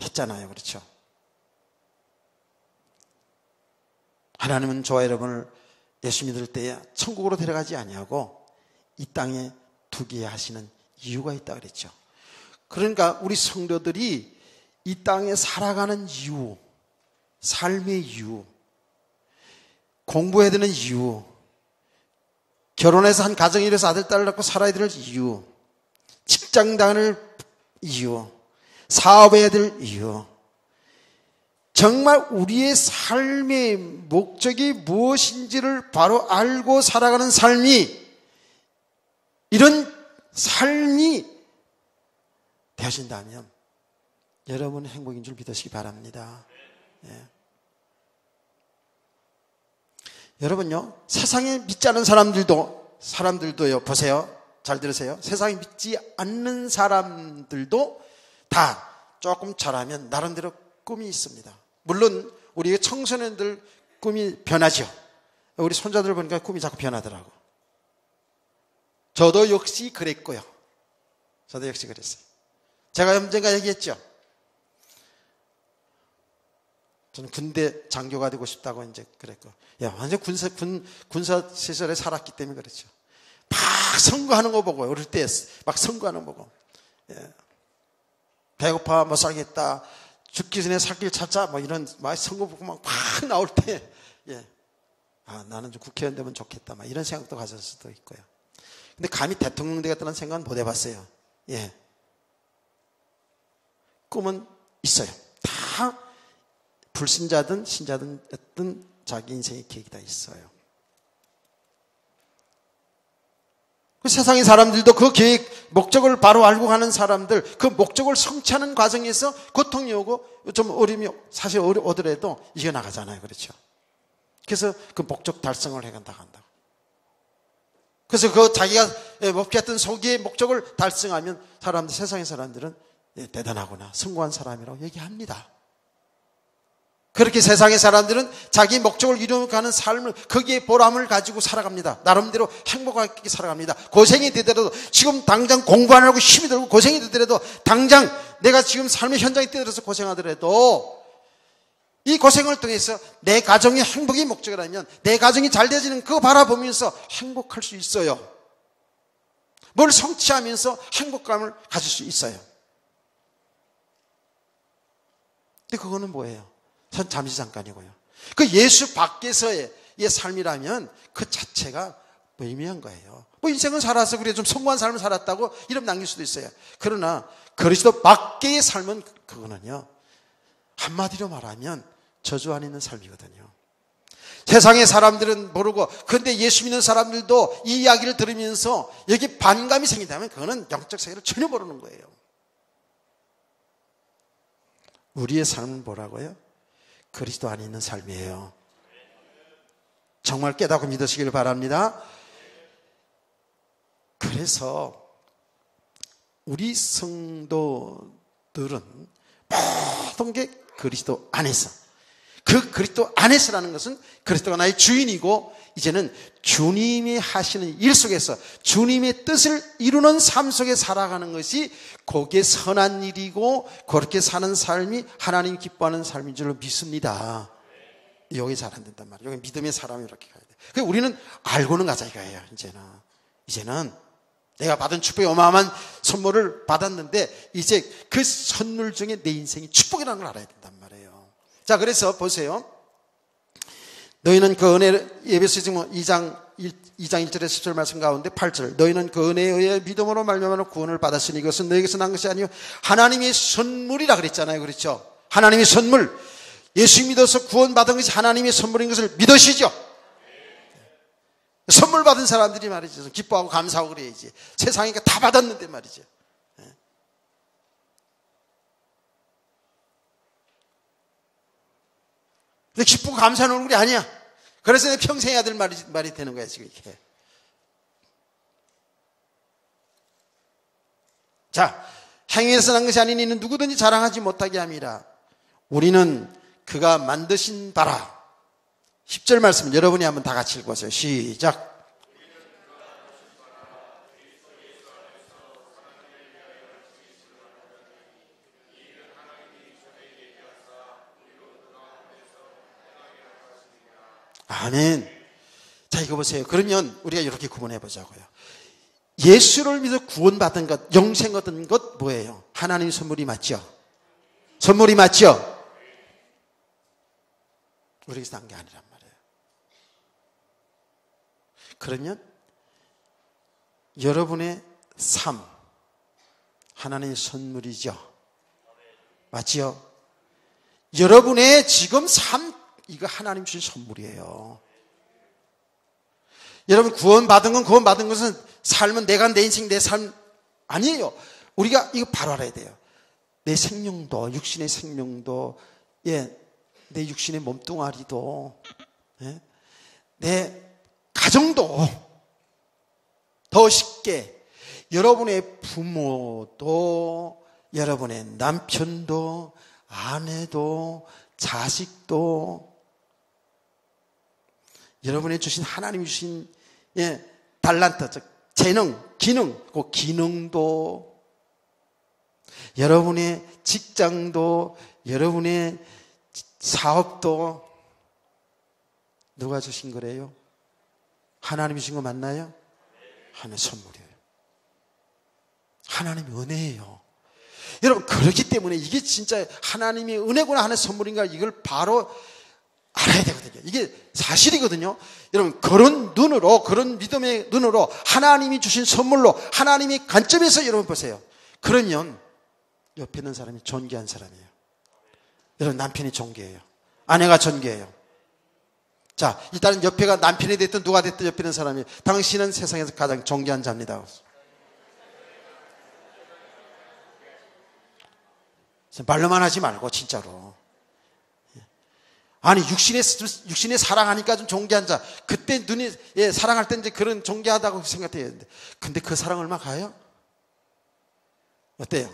했잖아요. 그렇죠? 하나님은 저와 여러분을 예수 믿을 때에 천국으로 데려가지 아니하고 이 땅에 두게 하시는 이유가 있다 그랬죠. 그러니까 우리 성도들이 이 땅에 살아가는 이유, 삶의 이유, 공부해야 되는 이유, 결혼해서 한 가정이 이래서 아들, 딸을 낳고 살아야 될 이유, 직장 다닐 이유, 사업해야 될 이유, 정말 우리의 삶의 목적이 무엇인지를 바로 알고 살아가는 삶이, 이런 삶이 되어진다면 여러분은 행복인 줄 믿으시기 바랍니다. 여러분요, 세상에 믿지 않는 사람들도요, 보세요. 잘 들으세요. 세상에 믿지 않는 사람들도 다 조금 잘하면 나름대로 꿈이 있습니다. 물론 우리 청소년들 꿈이 변하죠. 우리 손자들 보니까 꿈이 자꾸 변하더라고. 저도 역시 그랬고요. 저도 역시 그랬어요. 제가 언젠가 얘기했죠. 저는 군대 장교가 되고 싶다고 이제 그랬고, 완전 군사 시설에 살았기 때문에 그렇죠. 막 선거하는 거 보고, 어릴 때 막 선거하는 거 보고, 배고파 못 살겠다, 죽기 전에 살 길 찾자, 뭐 이런 막 선거 보고 막 나올 때, 나는 좀 국회의원 되면 좋겠다, 막 이런 생각도 가질 수도 있고요. 근데 감히 대통령 되겠다는 생각은 못 해봤어요. 꿈은 있어요. 다 불신자든 신자든 어떤 자기 인생의 계획이 다 있어요. 그 세상의 사람들도 그 계획, 목적을 바로 알고 가는 사람들, 그 목적을 성취하는 과정에서 고통이 오고 좀 어려움이 사실 오더라도 이겨나가잖아요. 그렇죠? 그래서 그 목적 달성을 해간다고 한다고. 그래서 그 자기가 목표했던 소기의 목적을 달성하면 세상의 사람들은 대단하구나, 성공한 사람이라고 얘기합니다. 그렇게 세상의 사람들은 자기 목적을 이루어가는 삶을, 거기에 보람을 가지고 살아갑니다. 나름대로 행복하게 살아갑니다. 고생이 되더라도, 지금 당장 공부 안 하고 힘이 들고 고생이 되더라도, 당장 내가 지금 삶의 현장에 뛰어들어서 고생하더라도 이 고생을 통해서 내 가정의 행복이 목적이라면 내 가정이 잘 되어지는 그거 바라보면서 행복할 수 있어요. 뭘 성취하면서 행복감을 가질 수 있어요. 근데 그거는 뭐예요? 잠시 잠깐이고요. 그 예수 밖에서의 삶이라면 그 자체가 의미한 거예요. 뭐 인생은 살아서 그래 좀 성공한 삶을 살았다고 이름 남길 수도 있어요. 그러나 그리스도 밖의 삶은 그거는요, 한마디로 말하면 저주 안에 있는 삶이거든요. 세상의 사람들은 모르고, 그런데 예수 믿는 사람들도 이 이야기를 들으면서 여기 반감이 생긴다면 그거는 영적 세계를 전혀 모르는 거예요. 우리의 삶은 뭐라고요? 그리스도 안에 있는 삶이에요. 정말 깨닫고 믿으시길 바랍니다. 그래서 우리 성도들은 모든 게 그리스도 안에서, 그 그리스도 안에서라는 것은 그리스도가 나의 주인이고 이제는 주님이 하시는 일 속에서 주님의 뜻을 이루는 삶 속에 살아가는 것이 그게 선한 일이고, 그렇게 사는 삶이 하나님 기뻐하는 삶인 줄로 믿습니다. 여기 잘 안 된단 말이에요. 여기 믿음의 사람이 이렇게 가야 돼요. 그래서 우리는 알고는 가자 이거예요. 이제는 내가 받은 축복의 어마어마한 선물을 받았는데 이제 그 선물 중에 내 인생이 축복이라는 걸 알아야 된단 말이에요. 자, 그래서 보세요. 너희는 그 은혜, 에베소 2장 1절에 10절 말씀 가운데 8절, 너희는 그 은혜에 의해 믿음으로 말미암아 구원을 받았으니 이것은 너에게서 난 것이 아니요 하나님의 선물이라 그랬잖아요. 그렇죠? 하나님의 선물, 예수 믿어서 구원받은 것이 하나님의 선물인 것을 믿으시죠? 선물 받은 사람들이 말이죠, 기뻐하고 감사하고 그래야지. 세상에 다 받았는데 말이죠. 근데 기쁘고 감사하는 얼굴이 아니야. 그래서 내 평생 해야 될 말이 되는 거야 지금 이렇게. 자, 행위에서 난 것이 아닌 이는 누구든지 자랑하지 못하게 함이라. 우리는 그가 만드신 바라. 10절 말씀 여러분이 한번 다 같이 읽어보세요. 시작. 아멘. 자, 이거 보세요. 그러면 우리가 이렇게 구분해 보자고요. 예수를 믿어 구원받은 것, 영생 얻은 것 뭐예요? 하나님 선물이 맞죠? 선물이 맞죠? 우리에게서 난 게 아니란 말이에요. 그러면 여러분의 삶, 하나님의 선물이죠? 맞지요? 여러분의 지금 삶, 이거 하나님 주신 선물이에요. 여러분 구원받은 건, 구원받은 것은 삶은 내가 내 인생 내 삶 아니에요. 우리가 이거 바로 알아야 돼요. 내 생명도, 육신의 생명도, 내 육신의 몸뚱아리도, 내 가정도, 더 쉽게 여러분의 부모도, 여러분의 남편도 아내도 자식도 여러분이 주신 하나님이 주신 달란트, 즉 재능, 기능, 그 기능도 여러분의 직장도 여러분의 사업도 누가 주신 거래요? 하나님이 주신 거 맞나요? 하나님의 선물이에요. 하나님의 은혜예요. 여러분 그렇기 때문에 이게 진짜 하나님의 은혜구나 하는 선물인가 이걸 바로 알아야 되거든요. 이게 사실이거든요. 여러분 그런 눈으로 그런 믿음의 눈으로 하나님이 주신 선물로 하나님의 관점에서 여러분 보세요. 그러면 옆에 있는 사람이 존귀한 사람이에요. 여러분 남편이 존귀해요. 아내가 존귀해요. 자, 일단은 옆에가 남편이 됐든 누가 됐든 옆에 있는 사람이 당신은 세상에서 가장 존귀한 자입니다. 말로만 하지 말고 진짜로. 아니 육신에 사랑하니까 좀 존귀한 자. 그때 눈이 사랑할 때 이제 그런 존귀하다고 생각해야 되는데, 근데 그 사랑 얼마 가요? 어때요?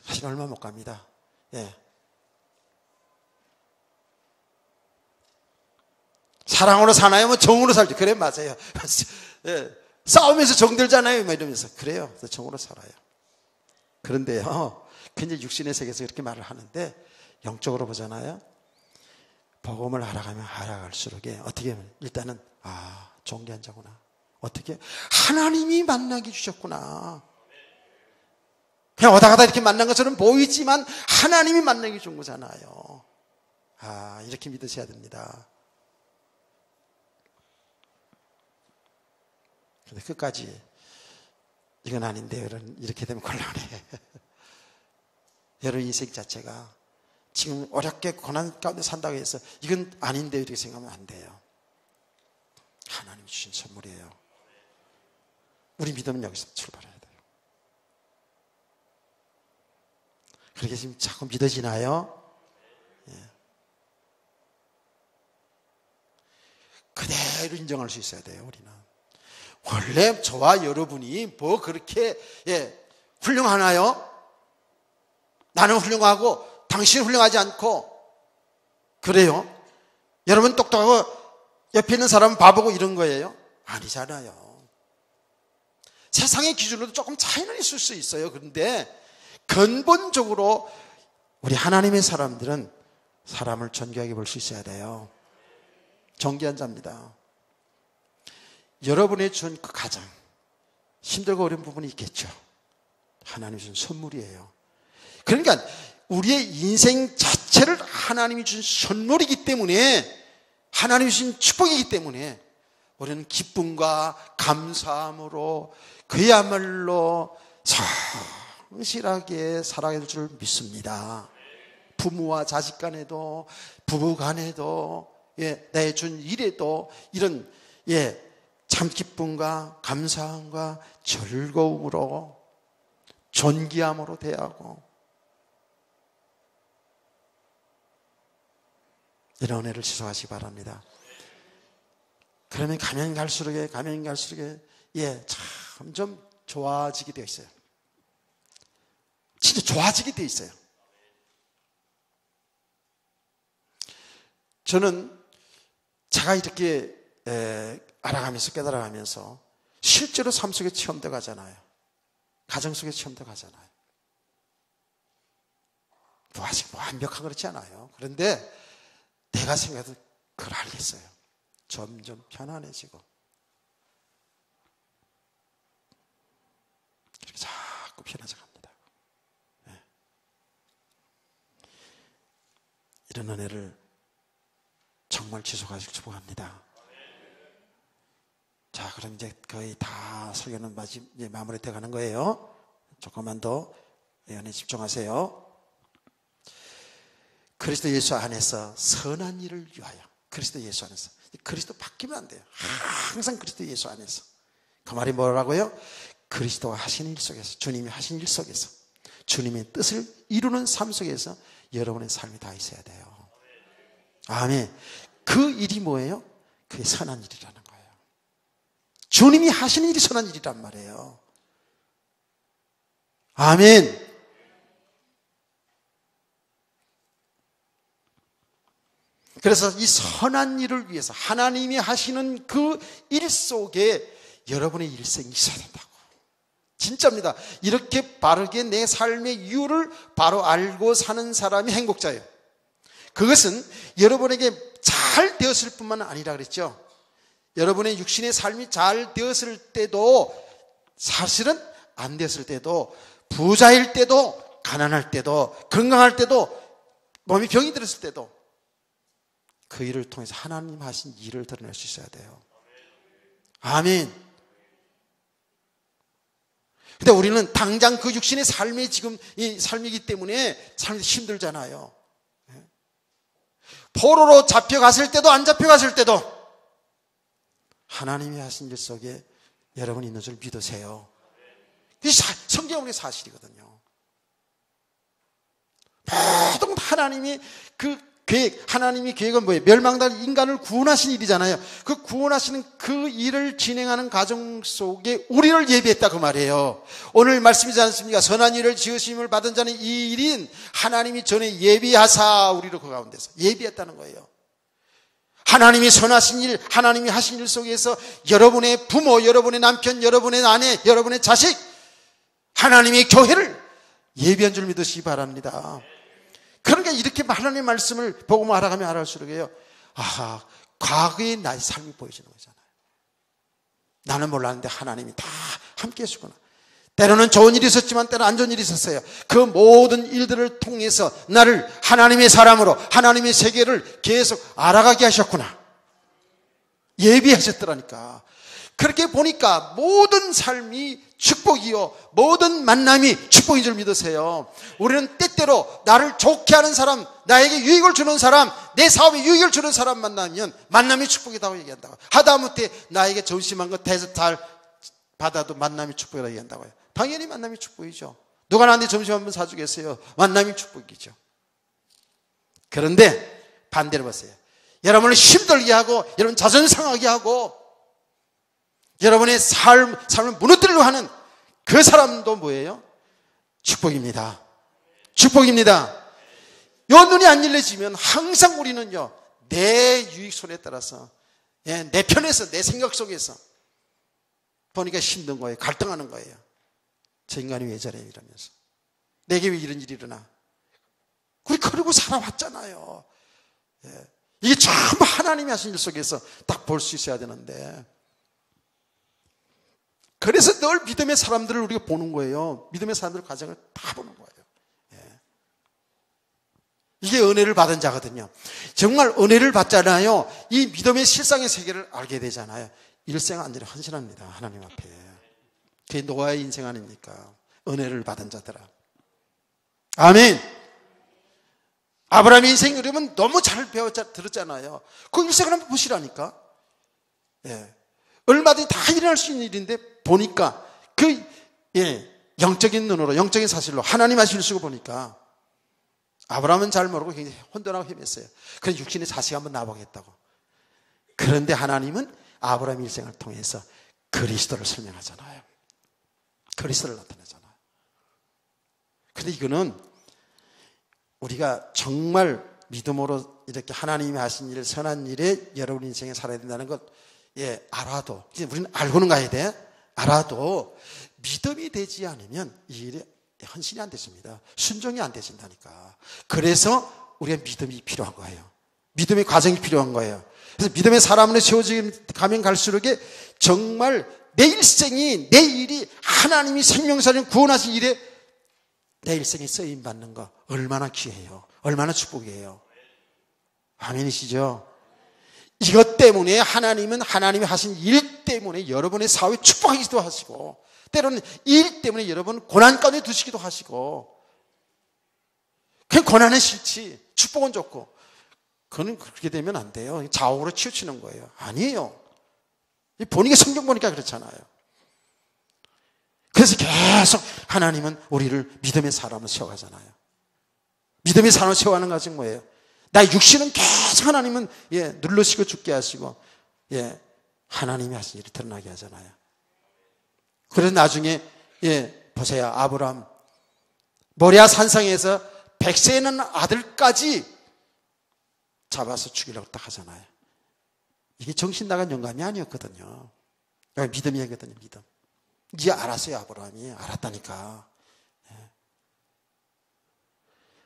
사실 얼마 못 갑니다. 예. 사랑으로 사나요? 뭐 정으로 살죠. 그래 맞아요. 예. 싸우면서 정들잖아요. 막 이러면서 그래요. 그래서 정으로 살아요. 그런데요, 굉장히 육신의 세계에서 이렇게 말을 하는데 영적으로 보잖아요. 복음을 알아가면 알아갈수록 어떻게 하면 일단은 존귀한 자구나. 어떻게 하나님이 만나게 주셨구나. 그냥 오다 가다 이렇게 만난 것처럼 보이지만 하나님이 만나게 준 거잖아요. 이렇게 믿으셔야 됩니다. 근데 끝까지 이건 아닌데 이렇게 되면 곤란해. 여러분 인생 자체가 지금 어렵게 고난 가운데 산다고 해서 이건 아닌데 이렇게 생각하면 안 돼요. 하나님이 주신 선물이에요. 우리 믿음은 여기서 출발해야 돼요. 그렇게 지금 자꾸 믿어지나요? 예. 그대로 인정할 수 있어야 돼요. 우리는 원래 저와 여러분이 뭐 그렇게 훌륭하나요? 나는 훌륭하고 당신은 훌륭하지 않고 그래요? 여러분 똑똑하고 옆에 있는 사람은 바보고 이런 거예요? 아니잖아요. 세상의 기준으로도 조금 차이는 있을 수 있어요. 그런데 근본적으로 우리 하나님의 사람들은 사람을 존귀하게 볼 수 있어야 돼요. 존귀한 자입니다. 여러분의 준 그 가장 힘들고 어려운 부분이 있겠죠. 하나님이 준 선물이에요. 그러니까 우리의 인생 자체를 하나님이 준 선물이기 때문에, 하나님이 주신 축복이기 때문에 우리는 기쁨과 감사함으로 그야말로 성실하게 살아야 될 줄 믿습니다. 부모와 자식 간에도 부부 간에도 내 준 일에도 이런 참 기쁨과 감사함과 즐거움으로 존귀함으로 대하고 이런 은혜를 지속하시기 바랍니다. 그러면 가면 갈수록 점점 좋아지게 되어 있어요. 진짜 좋아지게 되어 있어요. 저는 제가 이렇게 알아가면서 깨달아가면서 실제로 삶 속에 체험돼 가잖아요. 가정 속에 체험돼 가잖아요. 뭐 아직 완벽한 그렇지 않아요. 그런데 내가 생각해도 그걸 알겠어요. 점점 편안해지고 이렇게 자꾸 편해져 갑니다. 이런 은혜를 정말 지속하시길 축복합니다. 자, 그럼 이제 거의 다 설교는 이제 마무리돼 가는 거예요. 조금만 더 예언에 집중하세요. 그리스도 예수 안에서 선한 일을 위하여. 그리스도 예수 안에서. 그리스도 바뀌면 안 돼요. 항상 그리스도 예수 안에서. 그 말이 뭐라고요? 그리스도가 하신 일 속에서, 주님이 하신 일 속에서, 주님의 뜻을 이루는 삶 속에서 여러분의 삶이 다 있어야 돼요. 아멘. 그 일이 뭐예요? 그게 선한 일이라는 거예요. 주님이 하시는 일이 선한 일이란 말이에요. 아멘. 그래서 이 선한 일을 위해서 하나님이 하시는 그 일 속에 여러분의 일생이 있어야 된다고. 진짜입니다. 이렇게 바르게 내 삶의 이유를 바로 알고 사는 사람이 행복자예요. 그것은 여러분에게 잘 되었을 뿐만 아니라 그랬죠. 여러분의 육신의 삶이 잘 되었을 때도, 사실은 안 되었을 때도, 부자일 때도, 가난할 때도, 건강할 때도, 몸이 병이 들었을 때도 그 일을 통해서 하나님 하신 일을 드러낼 수 있어야 돼요. 아멘. 근데 우리는 당장 그 육신의 삶이 지금 이 삶이기 때문에 삶이 힘들잖아요. 포로로 잡혀갔을 때도 안 잡혀갔을 때도 하나님이 하신 일 속에 여러분이 있는 줄 믿으세요. 성경의 사실이거든요. 모든 하나님이 그 계획, 하나님의 계획은 뭐예요? 멸망당한 인간을 구원하신 일이잖아요. 그 구원하시는 그 일을 진행하는 과정 속에 우리를 예비했다 그 말이에요. 오늘 말씀이지 않습니까? 선한 일을 지으심을 받은 자는 이 일인 하나님이 전에 예비하사 우리를 그 가운데서 예비했다는 거예요. 하나님이 선하신 일, 하나님이 하신 일 속에서 여러분의 부모, 여러분의 남편, 여러분의 아내, 여러분의 자식, 하나님의 교회를 예비한 줄 믿으시기 바랍니다. 그러니까 이렇게 하나님의 말씀을 보고 알아가면 알아갈수록요, 아하, 과거의 나의 삶이 보여지는 거잖아요. 나는 몰랐는데 하나님이 다 함께 해주구나. 때로는 좋은 일이 있었지만 때로는 안 좋은 일이 있었어요. 그 모든 일들을 통해서 나를 하나님의 사람으로 하나님의 세계를 계속 알아가게 하셨구나. 예비하셨더라니까. 그렇게 보니까 모든 삶이 축복이요, 모든 만남이 축복인 줄 믿으세요. 우리는 때때로 나를 좋게 하는 사람, 나에게 유익을 주는 사람, 내 사업에 유익을 주는 사람 만나면 만남이 축복이라고 얘기한다고. 하다못해 나에게 점심한 거 대접 잘 받아도 만남이 축복이라고 얘기한다고요. 당연히 만남이 축복이죠. 누가 나한테 점심 한번 사주겠어요? 만남이 축복이죠. 그런데 반대로 보세요. 여러분을 힘들게 하고, 여러분 자존심 상하게 하고, 여러분의 삶을 무너뜨리려고 하는 그 사람도 뭐예요? 축복입니다. 축복입니다. 요 눈이 안 열려지면 항상 우리는요, 내 유익 손에 따라서, 내 편에서, 내 생각 속에서 보니까 힘든 거예요. 갈등하는 거예요. 저 인간이 왜 저래? 이러면서. 내게 왜 이런 일이 일어나? 우리 그러고 살아왔잖아요. 이게 전부 하나님이 하신 일 속에서 딱 볼 수 있어야 되는데, 그래서 늘 믿음의 사람들을 우리가 보는 거예요. 믿음의 사람들 과정을 다 보는 거예요. 이게 은혜를 받은 자거든요. 정말 은혜를 받잖아요. 이 믿음의 실상의 세계를 알게 되잖아요. 일생 안전에 헌신합니다. 하나님 앞에. 그게 노아의 인생 아닙니까? 은혜를 받은 자들아. 아멘. 아브라함의 인생 여러분 너무 잘 들었잖아요. 그 일생을 한번 보시라니까. 얼마든지 다 일어날 수 있는 일인데 보니까 그 영적인 눈으로, 영적인 사실로 하나님 하신 일 쓰고 보니까 아브라함은 잘 모르고 굉장히 혼돈하고 헤맸어요. 그래서 육신의 자식 한번 나보겠다고. 그런데 하나님은 아브라함 일생을 통해서 그리스도를 설명하잖아요. 그리스도를 나타내잖아요. 그런데 이거는 우리가 정말 믿음으로 이렇게 하나님이 하신 일, 선한 일에 여러분 인생에 살아야 된다는 것, 알아도, 이제 우리는 알고는 가야 돼. 알아도 믿음이 되지 않으면 이 일에 헌신이 안 되십니다. 순종이 안 되신다니까. 그래서 우리가 믿음이 필요한 거예요. 믿음의 과정이 필요한 거예요. 그래서 믿음의 사람으로 세워지게 가면 갈수록 정말 내 일생이, 내 일이 하나님이 생명사를 구원하신 일에 내 일생에 쓰임받는 거 얼마나 귀해요. 얼마나 축복이에요. 아멘이시죠? 이것 때문에 하나님은 하나님이 하신 일 때문에 여러분의 사회에 축복하기도 하시고, 때로는 일 때문에 여러분 고난 가운데 두시기도 하시고, 그냥 고난은 싫지, 축복은 좋고, 그거는 그렇게 되면 안 돼요. 좌우로 치우치는 거예요. 아니에요. 보니까 성경 보니까 그렇잖아요. 그래서 계속 하나님은 우리를 믿음의 사람으로 세워가잖아요. 믿음의 사람으로 세워가는 과정이 뭐예요? 나의 육신은 계속 하나님은 눌러시고 죽게 하시고 하나님이 하신 일을 드러나게 하잖아요. 그래서 나중에 보세요. 아브라함 모리아 산상에서 100세에 는 아들까지 잡아서 죽이려고 딱 하잖아요. 이게 정신 나간 영감이 아니었거든요. 믿음이거든요, 믿음. 이제 알았어요, 아브라함이. 알았다니까.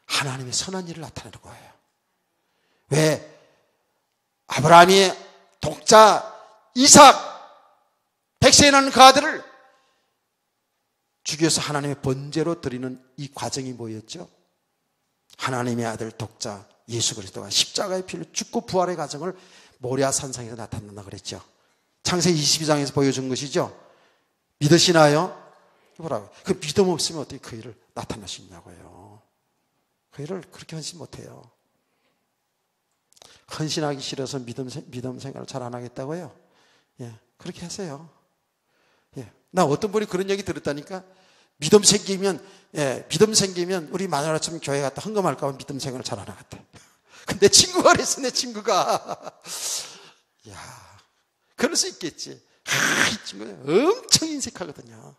하나님의 선한 일을 나타내는 거예요. 왜? 아브라함이 독자 이삭 100세에 낳은 그 아들을 죽여서 하나님의 번제로 드리는 이 과정이 뭐였죠? 하나님의 아들 독자 예수 그리스도가 십자가의 피를 죽고 부활의 과정을 모리아 산상에서 나타난다 그랬죠. 창세기 22장에서 보여준 것이죠. 믿으시나요? 뭐라고? 그 믿음 없으면 어떻게 그 일을 나타낼 수 있냐고요. 그 일을 그렇게 헌신 못해요. 헌신하기 싫어서 믿음 생활을 잘 안 하겠다고요? 예, 그렇게 하세요. 예, 나 어떤 분이 그런 얘기 들었다니까. 믿음 생기면 우리 마누라처럼 교회 갔다 헌금할까 봐 믿음 생활을 잘 안 하겠다. 근데 친구가 그랬어, 내 친구가. 야, 그럴 수 있겠지. 이 친구는 엄청 인색하거든요.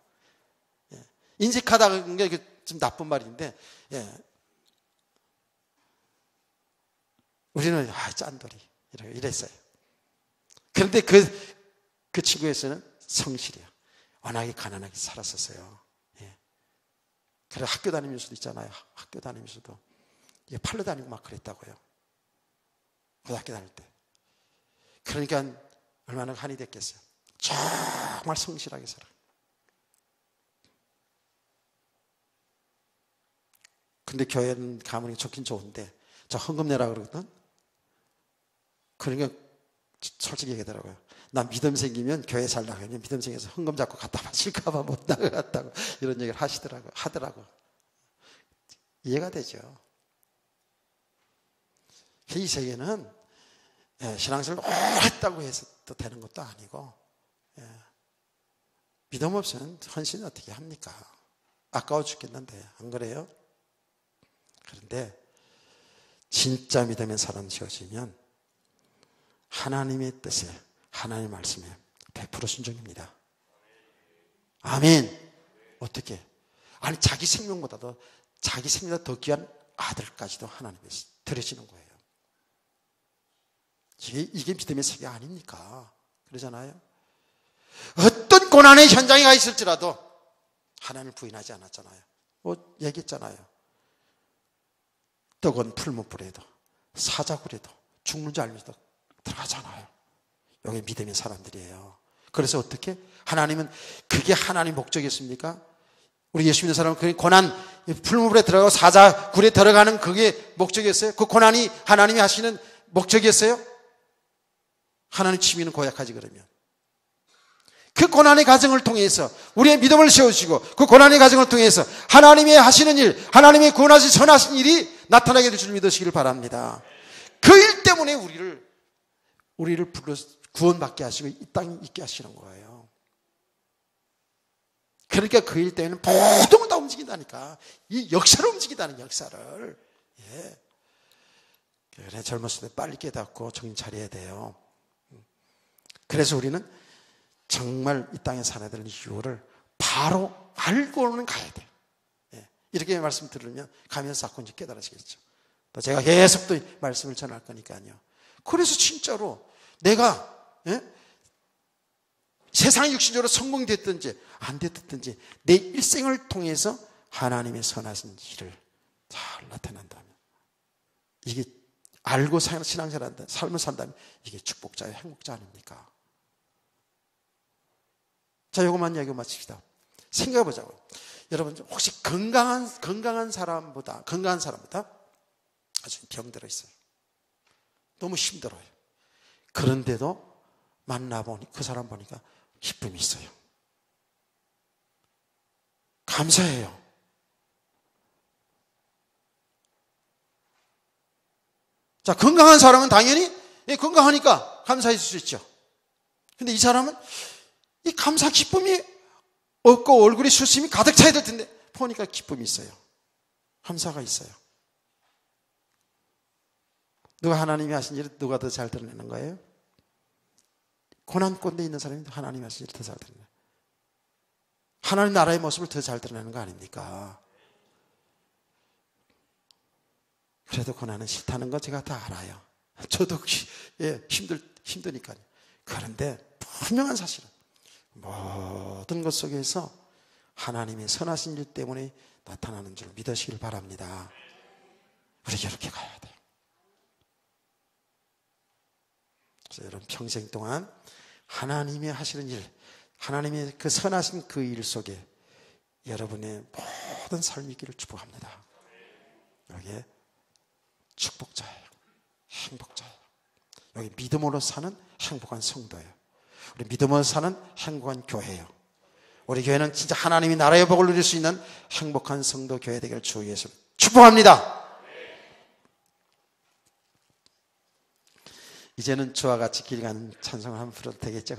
예, 인색하다는 게 좀 나쁜 말인데, 예. 우리는 짠돌이 이랬어요. 그런데 그 친구에서는 성실해요. 워낙에 가난하게 살았었어요. 예. 그래 학교 다니면서도 있잖아요. 학교 다니면서도 팔로 다니고 막 그랬다고요. 고등학교 다닐 때. 그러니까 얼마나 한이 됐겠어요. 정말 성실하게 살아. 근데 교회는 가문이 좋긴 좋은데 저 헌금 내라 그러거든. 그러니까 솔직히 얘기하더라고요. 나 믿음 생기면 교회 살라고 하면 믿음 생겨서 헌금 잡고 갖다 바칠까 봐 못 나가겠다고 이런 얘기를 하더라고. 이해가 되죠. 이 세계는 신앙생활을 오래 했다고 해서 또 되는 것도 아니고, 믿음 없으면 헌신 어떻게 합니까? 아까워 죽겠는데 안 그래요? 그런데 진짜 믿음의 사람 지어지면 하나님의 뜻에, 하나님의 말씀에 100% 순종입니다. 아멘. 어떻게? 아니 자기 생명보다도 자기 생명보다 더 귀한 아들까지도 하나님께서 드려지는 거예요. 이게 믿음의 세계 아닙니까? 그러잖아요. 어떤 고난의 현장에 가 있을지라도 하나님을 부인하지 않았잖아요. 얘기했잖아요. 떡은 풀무불에도 사자굴에도 죽는 줄 알면서도 들어가잖아요. 여기 믿음의 사람들이에요. 그래서 어떻게? 하나님은 그게 하나님의 목적이었습니까? 우리 예수 믿는 사람은 그 고난 풀무불에 들어가고 사자굴에 들어가는 그게 목적이었어요? 그 고난이 하나님이 하시는 목적이었어요? 하나님 취미는 고약하지 그러면. 그 고난의 과정을 통해서 우리의 믿음을 세우시고 그 고난의 과정을 통해서 하나님의 하시는 일, 하나님의 구원하신 선하신 일이 나타나게 될 줄 믿으시기를 바랍니다. 그 일 때문에 우리를 불러 구원받게 하시고 이 땅에 있게 하시는 거예요. 그러니까 그 일 때문에 모든 걸 다 움직인다니까. 이 역사를 움직인다는 역사를. 예. 그래 젊었을 때 빨리 깨닫고 정신 차려야 돼요. 그래서 우리는 정말 이 땅에 사는 데는 이유를 바로 알고는 가야 돼요. 예. 이렇게 말씀 들으면 가면서 자꾸 이제 깨달으시겠죠. 또 제가 계속 또 말씀을 전할 거니까요. 그래서 진짜로 내가 세상 육신적으로 성공됐든지 안 됐든지 내 일생을 통해서 하나님의 선하신 일을 잘 나타낸다면 이게 알고 신앙생활 삶을 산다면 이게 축복자예요, 행복자 아닙니까? 자, 요것만 이야기하고 마칩시다. 생각해 보자고요. 여러분, 혹시 건강한 사람보다 아주 병들어 있어요. 너무 힘들어요. 그런데도 만나보니 그 사람 보니까 기쁨이 있어요. 감사해요. 자, 건강한 사람은 당연히 건강하니까 감사했을 수 있죠. 근데 이 사람은 이 감사 기쁨이 없고 얼굴에 수심이 가득 차야 될 텐데 보니까 기쁨이 있어요. 감사가 있어요. 누가 하나님이 하신 일을 누가 더 잘 드러내는 거예요? 고난 가운데 있는 사람이 하나님이 하신 일을 더 잘 드러내요. 하나님 나라의 모습을 더 잘 드러내는 거 아닙니까? 그래도 고난은 싫다는 거 제가 다 알아요. 저도 힘드니까요. 그런데 분명한 사실은 모든 것 속에서 하나님의 선하신 일 때문에 나타나는 줄 믿으시길 바랍니다. 우리 이렇게 가야 돼요. 그래서 여러분 평생 동안 하나님이 하시는 일, 하나님의 그 선하신 그 일 속에 여러분의 모든 삶이 있기를 축복합니다. 여기에 축복자예요. 행복자예요. 여기 믿음으로 사는 행복한 성도예요. 우리 믿음으로 사는 행복한 교회예요. 우리 교회는 진짜 하나님이 나라의 복을 누릴 수 있는 행복한 성도 교회 되기를 주 예수 축복합니다. 이제는 주와 같이 길 가는 찬송을 한번 부르도 되겠죠?